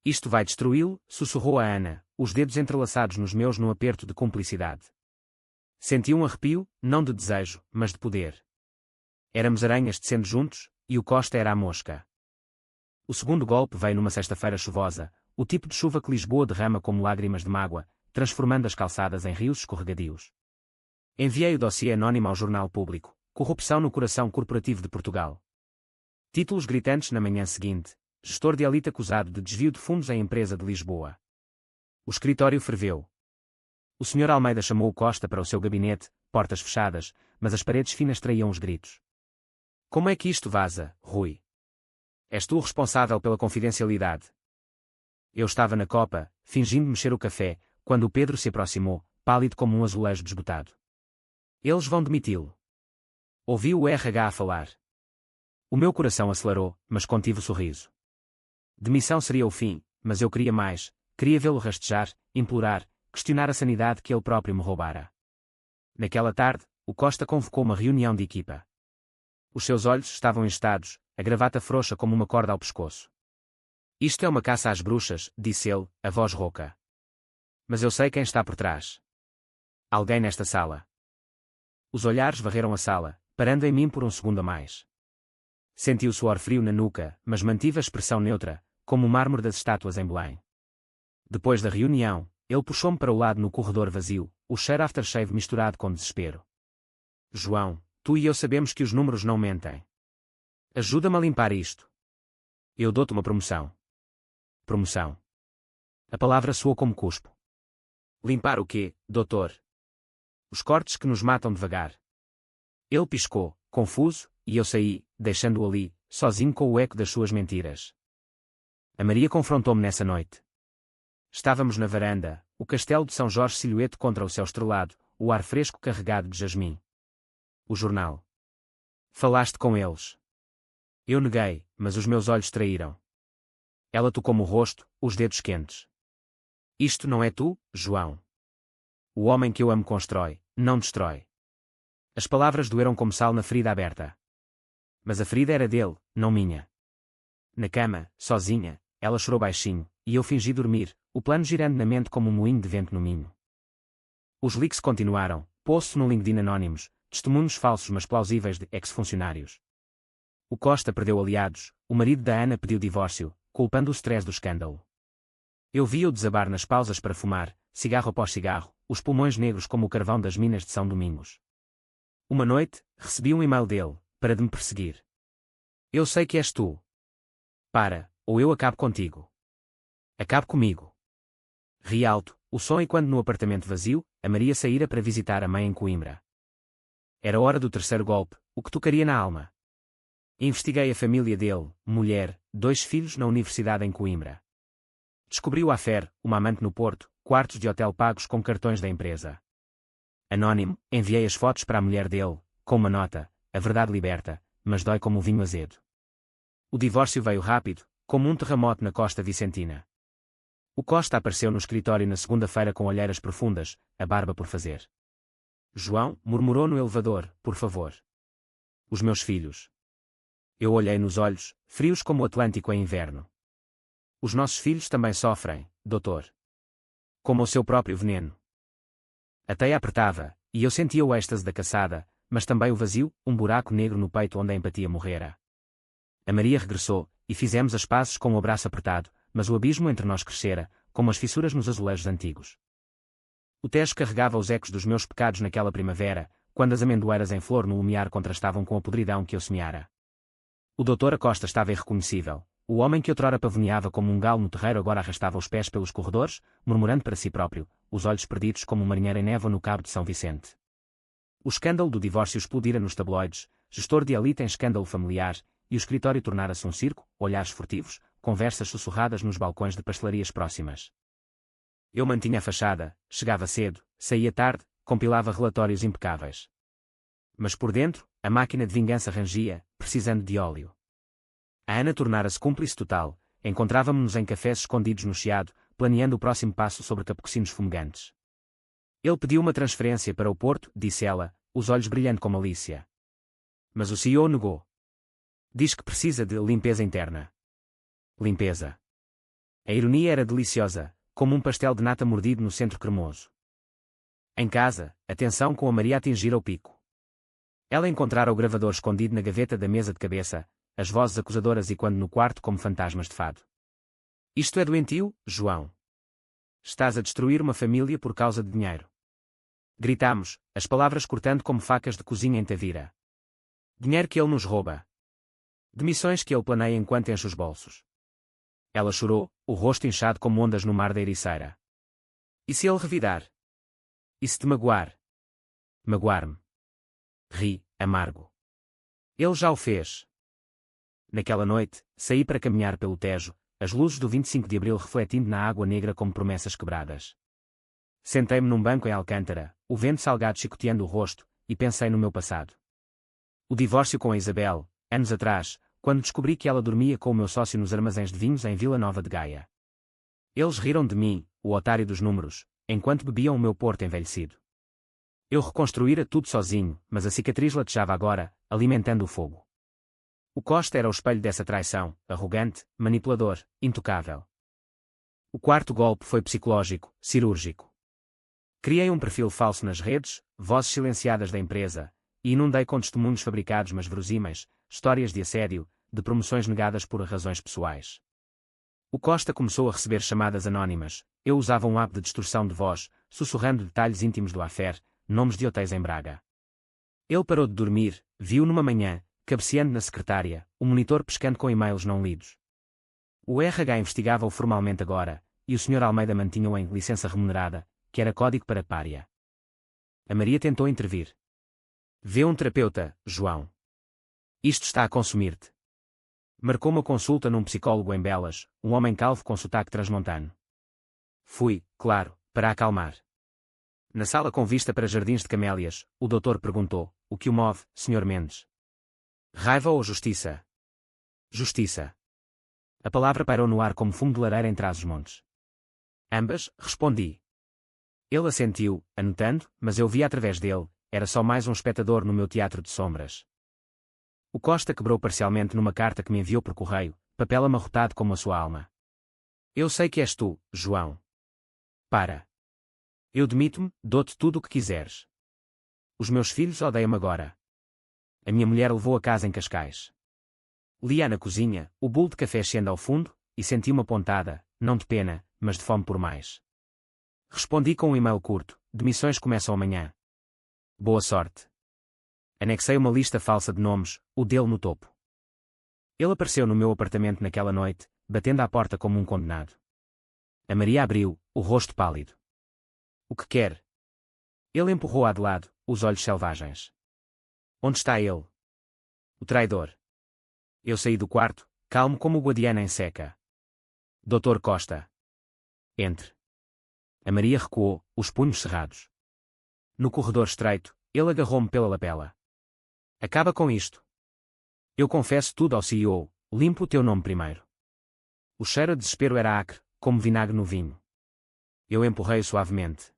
Isto vai destruí-lo, sussurrou a Ana, os dedos entrelaçados nos meus num aperto de cumplicidade. Senti um arrepio, não de desejo, mas de poder. Éramos aranhas tecendo juntos, e o Costa era a mosca. O segundo golpe veio numa sexta-feira chuvosa, o tipo de chuva que Lisboa derrama como lágrimas de mágoa, transformando as calçadas em rios escorregadios. Enviei o dossiê anónimo ao Jornal Público, Corrupção no Coração Corporativo de Portugal. Títulos gritantes na manhã seguinte, gestor de elite acusado de desvio de fundos em empresa de Lisboa. O escritório ferveu. O Sr. Almeida chamou o Costa para o seu gabinete, portas fechadas, mas as paredes finas traíam os gritos. Como é que isto vaza, Rui? És tu o responsável pela confidencialidade? Eu estava na copa, fingindo mexer o café, quando o Pedro se aproximou, pálido como um azulejo desbotado. Eles vão demiti-lo. Ouvi o RH a falar. O meu coração acelerou, mas contive o sorriso. Demissão seria o fim, mas eu queria mais, queria vê-lo rastejar, implorar, questionar a sanidade que ele próprio me roubara. Naquela tarde, o Costa convocou uma reunião de equipa. Os seus olhos estavam enchegados, a gravata frouxa como uma corda ao pescoço. Isto é uma caça às bruxas, disse ele, a voz rouca. Mas eu sei quem está por trás. Alguém nesta sala. Os olhares varreram a sala, parando em mim por um segundo a mais. Senti o suor frio na nuca, mas mantive a expressão neutra, como o mármore das estátuas em Belém. Depois da reunião, ele puxou-me para o lado no corredor vazio, o cheiro aftershave misturado com desespero. João, tu e eu sabemos que os números não mentem. Ajuda-me a limpar isto. Eu dou-te uma promoção. Promoção. A palavra soou como cuspo. Limpar o quê, doutor? Os cortes que nos matam devagar. Ele piscou, confuso, e eu saí, deixando-o ali, sozinho com o eco das suas mentiras. A Maria confrontou-me nessa noite. Estávamos na varanda, o castelo de São Jorge silhuete contra o céu estrelado, o ar fresco carregado de jasmim. O jornal. Falaste com eles. Eu neguei, mas os meus olhos traíram. Ela tocou-me o rosto, os dedos quentes. Isto não é tu, João. O homem que eu amo constrói, não destrói. As palavras doeram como sal na ferida aberta. Mas a ferida era dele, não minha. Na cama, sozinha, ela chorou baixinho, e eu fingi dormir, o plano girando na mente como um moinho de vento no Minho. Os leaks continuaram, posto no LinkedIn anónimos, testemunhos falsos mas plausíveis de ex-funcionários. O Costa perdeu aliados, o marido da Ana pediu divórcio, culpando o stress do escândalo. Eu via-o desabar nas pausas para fumar, cigarro após cigarro, os pulmões negros como o carvão das minas de São Domingos. Uma noite, recebi um e-mail dele, para de me perseguir. Eu sei que és tu. Para, ou eu acabo contigo. Acabe comigo. Ri alto, o som e quando no apartamento vazio, a Maria saíra para visitar a mãe em Coimbra. Era hora do terceiro golpe, o que tocaria na alma. Investiguei a família dele, mulher, 2 filhos na Universidade em Coimbra. Descobri o affaire, uma amante no Porto, quartos de hotel pagos com cartões da empresa. Anónimo, enviei as fotos para a mulher dele, com uma nota, a verdade liberta, mas dói como o vinho azedo. O divórcio veio rápido, como um terremoto na costa vicentina. O Costa apareceu no escritório na segunda-feira com olheiras profundas, a barba por fazer. João, murmurou no elevador, por favor. Os meus filhos. Eu olhei nos olhos, frios como o Atlântico em inverno. Os nossos filhos também sofrem, doutor. Como o seu próprio veneno. A teia apertava, e eu sentia o êxtase da caçada, mas também o vazio, um buraco negro no peito onde a empatia morrera. A Maria regressou, e fizemos as pazes com o abraço apertado, mas o abismo entre nós crescera, como as fissuras nos azulejos antigos. O Tejo carregava os ecos dos meus pecados naquela primavera, quando as amendoeiras em flor no lumiar contrastavam com a podridão que eu semeara. O doutor Acosta estava irreconhecível. O homem que outrora pavoneava como um galo no terreiro agora arrastava os pés pelos corredores, murmurando para si próprio, os olhos perdidos como um marinheiro em névoa no cabo de São Vicente. O escândalo do divórcio explodira nos tabloides, gestor de elite em escândalo familiar, e o escritório tornara-se um circo, olhares furtivos, conversas sussurradas nos balcões de pastelarias próximas. Eu mantinha a fachada, chegava cedo, saía tarde, compilava relatórios impecáveis. Mas por dentro, a máquina de vingança rangia, precisando de óleo. A Ana tornara-se cúmplice total, encontrávamo-nos em cafés escondidos no chiado, planeando o próximo passo sobre capucinos fumegantes. Ele pediu uma transferência para o Porto, disse ela, os olhos brilhando com malícia. Mas o CEO negou. Diz que precisa de limpeza interna. Limpeza. A ironia era deliciosa, como um pastel de nata mordido no centro cremoso. Em casa, a tensão com a Maria atingira o pico. Ela encontrara o gravador escondido na gaveta da mesa de cabeça, as vozes acusadoras e quando no quarto como fantasmas de fado. Isto é doentio, João. Estás a destruir uma família por causa de dinheiro. Gritámos, as palavras cortando como facas de cozinha em Tavira. Dinheiro que ele nos rouba. Demissões que ele planeia enquanto enche os bolsos. Ela chorou, o rosto inchado como ondas no mar da Ericeira. E se ele revidar? E se te magoar? Magoar-me. Ri, amargo. Ele já o fez. Naquela noite, saí para caminhar pelo Tejo, as luzes do 25 de Abril refletindo na água negra como promessas quebradas. Sentei-me num banco em Alcântara, o vento salgado chicoteando o rosto, e pensei no meu passado. O divórcio com a Isabel, anos atrás, quando descobri que ela dormia com o meu sócio nos armazéns de vinhos em Vila Nova de Gaia. Eles riram de mim, o otário dos números, enquanto bebiam o meu porto envelhecido. Eu reconstruíra tudo sozinho, mas a cicatriz latejava agora, alimentando o fogo. O Costa era o espelho dessa traição, arrogante, manipulador, intocável. O quarto golpe foi psicológico, cirúrgico. Criei um perfil falso nas redes, vozes silenciadas da empresa, e inundei com testemunhos fabricados mas verosímeis, histórias de assédio, de promoções negadas por razões pessoais. O Costa começou a receber chamadas anónimas, eu usava um app de distorção de voz, sussurrando detalhes íntimos do affair, nomes de hotéis em Braga. Ele parou de dormir, viu numa manhã, cabeceando na secretária, o monitor pescando com e-mails não lidos. O RH investigava-o formalmente agora, e o Sr. Almeida mantinha-o em licença remunerada, que era código para pária. A Maria tentou intervir. Vê um terapeuta, João. Isto está a consumir-te. Marcou uma consulta num psicólogo em Belas, um homem calvo com sotaque transmontano. Fui, claro, para acalmar. Na sala com vista para jardins de camélias, o doutor perguntou, o que o move, Sr. Mendes? Raiva ou justiça? Justiça. A palavra pairou no ar como fumo de lareira em Trás-os-Montes. Ambas, respondi. Ele assentiu, anotando, mas eu via através dele, era só mais um espectador no meu teatro de sombras. O Costa quebrou parcialmente numa carta que me enviou por correio, papel amarrotado como a sua alma. Eu sei que és tu, João. Para. Eu demito-me, dou-te tudo o que quiseres. Os meus filhos odeiam-me agora. A minha mulher levou a casa em Cascais. Lia na cozinha, o bolo de café chendo ao fundo, e senti uma pontada, não de pena, mas de fome por mais. Respondi com um e-mail curto, demissões começam amanhã. Boa sorte. Anexei uma lista falsa de nomes, o dele no topo. Ele apareceu no meu apartamento naquela noite, batendo à porta como um condenado. A Maria abriu, o rosto pálido. O que quer? Ele empurrou-a de lado, os olhos selvagens. Onde está ele? O traidor. Eu saí do quarto, calmo como o Guadiana em seca. Doutor Costa. Entre. A Maria recuou, os punhos cerrados. No corredor estreito, ele agarrou-me pela lapela. Acaba com isto. Eu confesso tudo ao CEO, limpo o teu nome primeiro. O cheiro a desespero era acre, como vinagre no vinho. Eu empurrei-o suavemente.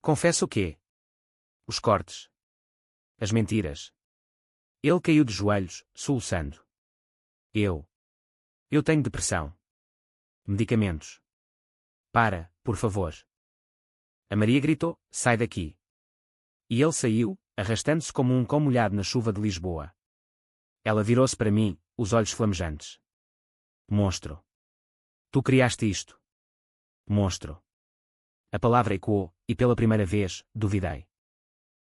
Confesso o quê? Os cortes. As mentiras. Ele caiu de joelhos, soluçando. Eu tenho depressão. Medicamentos. Para, por favor. A Maria gritou, sai daqui. E ele saiu, arrastando-se como um cão molhado na chuva de Lisboa. Ela virou-se para mim, os olhos flamejantes. Monstro. Tu criaste isto. Monstro. A palavra ecoou, e pela primeira vez, duvidei.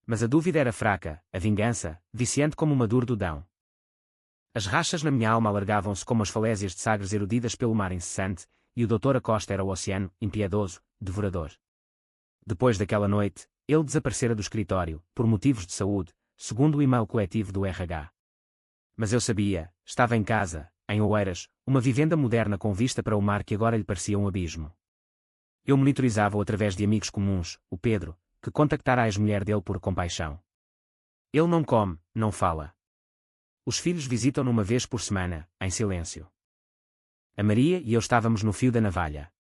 Mas a dúvida era fraca, a vingança, viciante como uma dor do Dão. As rachas na minha alma alargavam-se como as falésias de sagres erudidas pelo mar incessante, e o Dr. Acosta era o oceano, impiedoso, devorador. Depois daquela noite, ele desaparecera do escritório, por motivos de saúde, segundo o e-mail coletivo do RH. Mas eu sabia, estava em casa, em Oeiras, uma vivenda moderna com vista para o mar que agora lhe parecia um abismo. Eu monitorizava-o através de amigos comuns, o Pedro, que contactara a ex-mulher dele por compaixão. Ele não come, não fala. Os filhos visitam-no uma vez por semana, em silêncio. A Maria e eu estávamos no fio da navalha.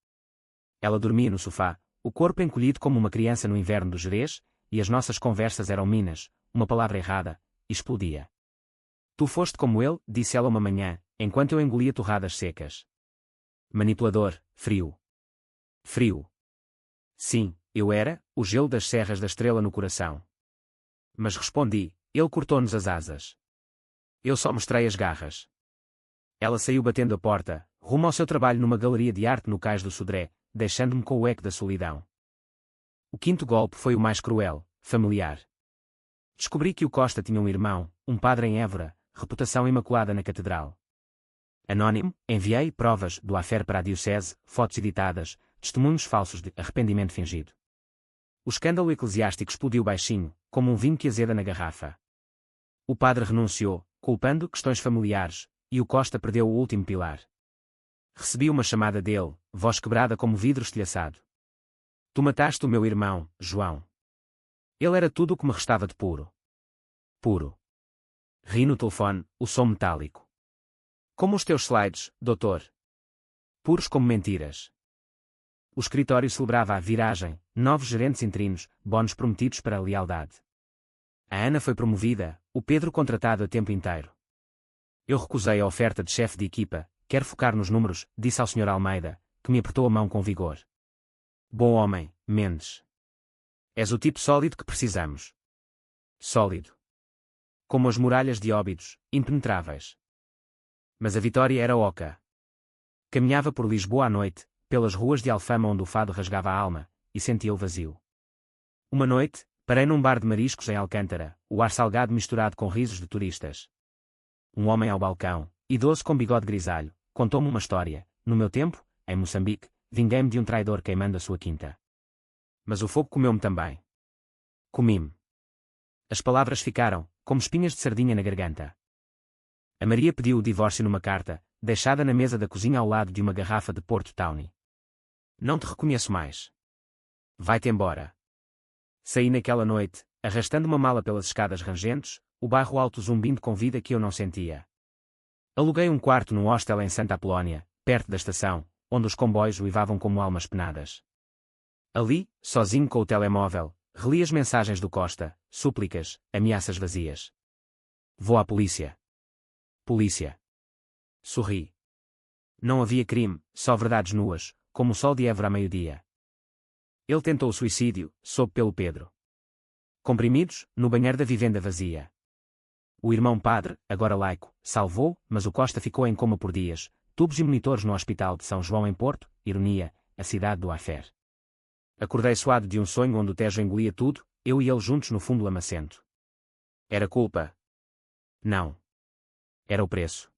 Ela dormia no sofá, o corpo encolhido como uma criança no inverno do Gerês, e as nossas conversas eram minas, uma palavra errada, e explodia. Tu foste como ele, disse ela uma manhã, enquanto eu engolia torradas secas. Manipulador, frio. Frio. Sim, eu era, o gelo das serras da estrela no coração. Mas respondi, ele cortou-nos as asas. Eu só mostrei as garras. Ela saiu batendo a porta, rumo ao seu trabalho numa galeria de arte no Cais do Sodré, deixando-me com o eco da solidão. O quinto golpe foi o mais cruel, familiar. Descobri que o Costa tinha um irmão, um padre em Évora, reputação imaculada na catedral. Anónimo, enviei provas do affaire para a diocese, fotos editadas, testemunhos falsos de arrependimento fingido. O escândalo eclesiástico explodiu baixinho, como um vinho que azeda na garrafa. O padre renunciou, culpando questões familiares, e o Costa perdeu o último pilar. Recebi uma chamada dele, voz quebrada como vidro estilhaçado. Tu mataste o meu irmão, João. Ele era tudo o que me restava de puro. Puro. Ri no telefone, o som metálico. Como os teus slides, doutor. Puros como mentiras. O escritório celebrava a viragem, novos gerentes interinos, bónus prometidos para a lealdade. A Ana foi promovida, o Pedro contratado a tempo inteiro. Eu recusei a oferta de chefe de equipa, quero focar nos números, disse ao Sr. Almeida, que me apertou a mão com vigor. Bom homem, Mendes. És o tipo sólido que precisamos. Sólido. Como as muralhas de Óbidos, impenetráveis. Mas a vitória era oca. Caminhava por Lisboa à noite, pelas ruas de Alfama onde o fado rasgava a alma, e sentia-o vazio. Uma noite, parei num bar de mariscos em Alcântara, o ar salgado misturado com risos de turistas. Um homem ao balcão, idoso com bigode grisalho, contou-me uma história. No meu tempo, em Moçambique, vinguei-me de um traidor queimando a sua quinta. Mas o fogo comeu-me também. Comi-me. As palavras ficaram, como espinhas de sardinha na garganta. A Maria pediu o divórcio numa carta, deixada na mesa da cozinha ao lado de uma garrafa de Porto Tawny. Não te reconheço mais. Vai-te embora. Saí naquela noite, arrastando uma mala pelas escadas rangentes, o bairro alto zumbindo com vida que eu não sentia. Aluguei um quarto num hostel em Santa Apolónia, perto da estação, onde os comboios uivavam como almas penadas. Ali, sozinho com o telemóvel, reli as mensagens do Costa, súplicas, ameaças vazias. Vou à polícia. Polícia. Sorri. Não havia crime, só verdades nuas, como o sol de Évora a meio-dia. Ele tentou o suicídio, soube pelo Pedro. Comprimidos, no banheiro da vivenda vazia. O irmão padre, agora laico, salvou, mas o Costa ficou em coma por dias, tubos e monitores no Hospital de São João em Porto, ironia, a cidade do Affaire. Acordei suado de um sonho onde o Tejo engolia tudo, eu e ele juntos no fundo lamacento. Era culpa? Não. Era o preço.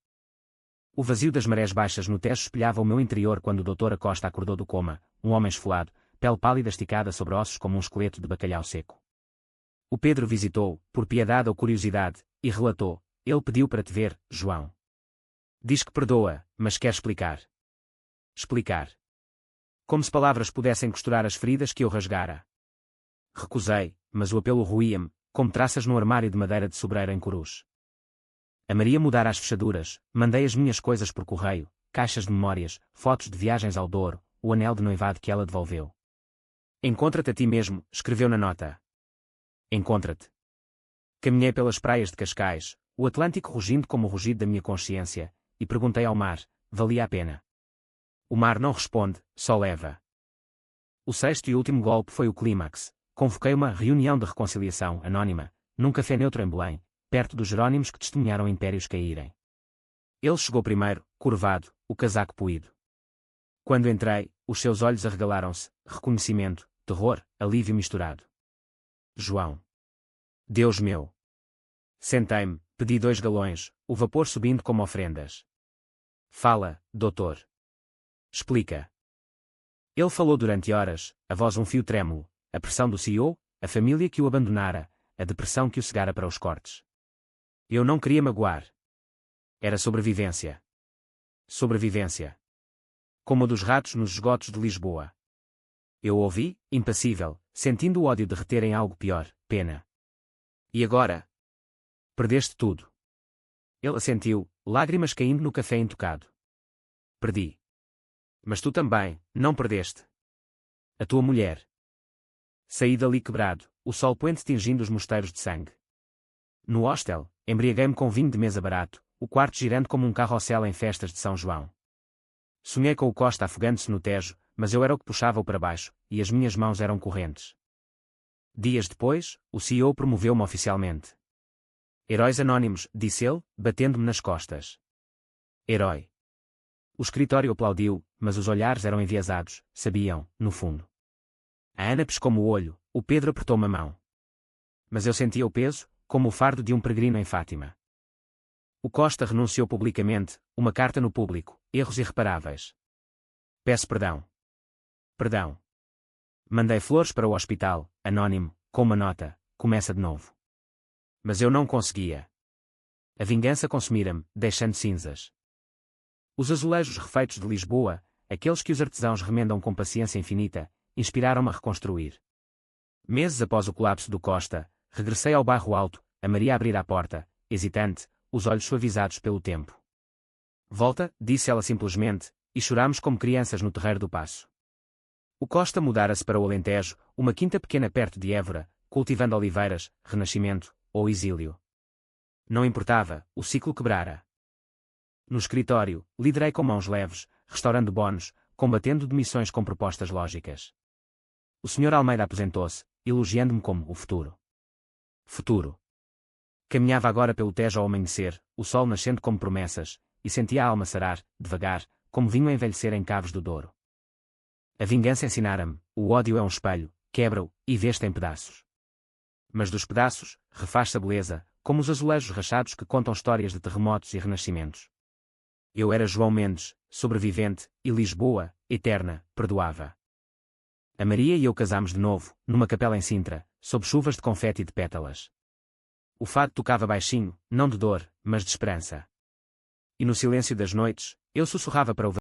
O vazio das marés baixas no Tejo espelhava o meu interior quando o Dr. Acosta acordou do coma, um homem esfolado, pele pálida esticada sobre ossos como um esqueleto de bacalhau seco. O Pedro visitou, por piedade ou curiosidade, e relatou, ele pediu para te ver, João. Diz que perdoa, mas quer explicar. Explicar. Como se palavras pudessem costurar as feridas que eu rasgara. Recusei, mas o apelo roía-me, como traças no armário de madeira de sobreira em Corus. A Maria mudara as fechaduras, mandei as minhas coisas por correio, caixas de memórias, fotos de viagens ao Douro, o anel de noivado que ela devolveu. Encontra-te a ti mesmo, escreveu na nota. Encontra-te. Caminhei pelas praias de Cascais, o Atlântico rugindo como o rugido da minha consciência, e perguntei ao mar, valia a pena? O mar não responde, só leva. O sexto e último golpe foi o clímax. Convoquei uma reunião de reconciliação anônima, num café neutro em Belém, perto dos Jerónimos que testemunharam impérios caírem. Ele chegou primeiro, curvado, o casaco poído. Quando entrei, os seus olhos arregalaram-se, reconhecimento, terror, alívio misturado. João. Deus meu! Sentei-me, pedi 2 galões, o vapor subindo como ofrendas. Fala, doutor. Explica. Ele falou durante horas, a voz um fio trêmulo, a pressão do CEO, a família que o abandonara, a depressão que o cegara para os cortes. Eu não queria magoar. Era sobrevivência. Sobrevivência. Como a dos ratos nos esgotos de Lisboa. Eu ouvi, impassível, sentindo o ódio derreter em algo pior, pena. E agora? Perdeste tudo. Ele assentiu, lágrimas caindo no café intocado. Perdi. Mas tu também, não perdeste. A tua mulher. Saí dali quebrado, o sol poente tingindo os mosteiros de sangue. No hostel, embriaguei-me com vinho de mesa barato, o quarto girando como um carrossel em festas de São João. Sonhei com o Costa afogando-se no Tejo, mas eu era o que puxava-o para baixo, e as minhas mãos eram correntes. Dias depois, o CEO promoveu-me oficialmente. Heróis anónimos, disse ele, batendo-me nas costas. Herói. O escritório aplaudiu, mas os olhares eram enviesados, sabiam, no fundo. A Ana piscou-me o olho, o Pedro apertou-me a mão. Mas eu sentia o peso, como o fardo de um peregrino em Fátima. O Costa renunciou publicamente, uma carta no público, erros irreparáveis. Peço perdão. Perdão. Mandei flores para o hospital, anónimo, com uma nota, começa de novo. Mas eu não conseguia. A vingança consumira-me, deixando cinzas. Os azulejos refeitos de Lisboa, aqueles que os artesãos remendam com paciência infinita, inspiraram-me a reconstruir. Meses após o colapso do Costa, regressei ao bairro Alto, a Maria abrir a porta, hesitante, os olhos suavizados pelo tempo. Volta, disse ela simplesmente, e chorámos como crianças no terreiro do Paço. O Costa mudara-se para o Alentejo, uma quinta pequena perto de Évora, cultivando oliveiras, renascimento, ou exílio. Não importava, o ciclo quebrara. No escritório, liderei com mãos leves, restaurando bónus, combatendo demissões com propostas lógicas. O Sr. Almeida aposentou-se, elogiando-me como o futuro. Futuro. Caminhava agora pelo Tejo ao amanhecer, o sol nascendo como promessas, e sentia a alma sarar, devagar, como vinho a envelhecer em Cavos do Douro. A vingança ensinara-me, o ódio é um espelho, quebra-o, e vê-te em pedaços. Mas dos pedaços, refaz-se a beleza, como os azulejos rachados que contam histórias de terremotos e renascimentos. Eu era João Mendes, sobrevivente, e Lisboa, eterna, perdoava. A Maria e eu casámos de novo, numa capela em Sintra, sob chuvas de confete e de pétalas. O fado tocava baixinho, não de dor, mas de esperança. E no silêncio das noites, eu sussurrava para o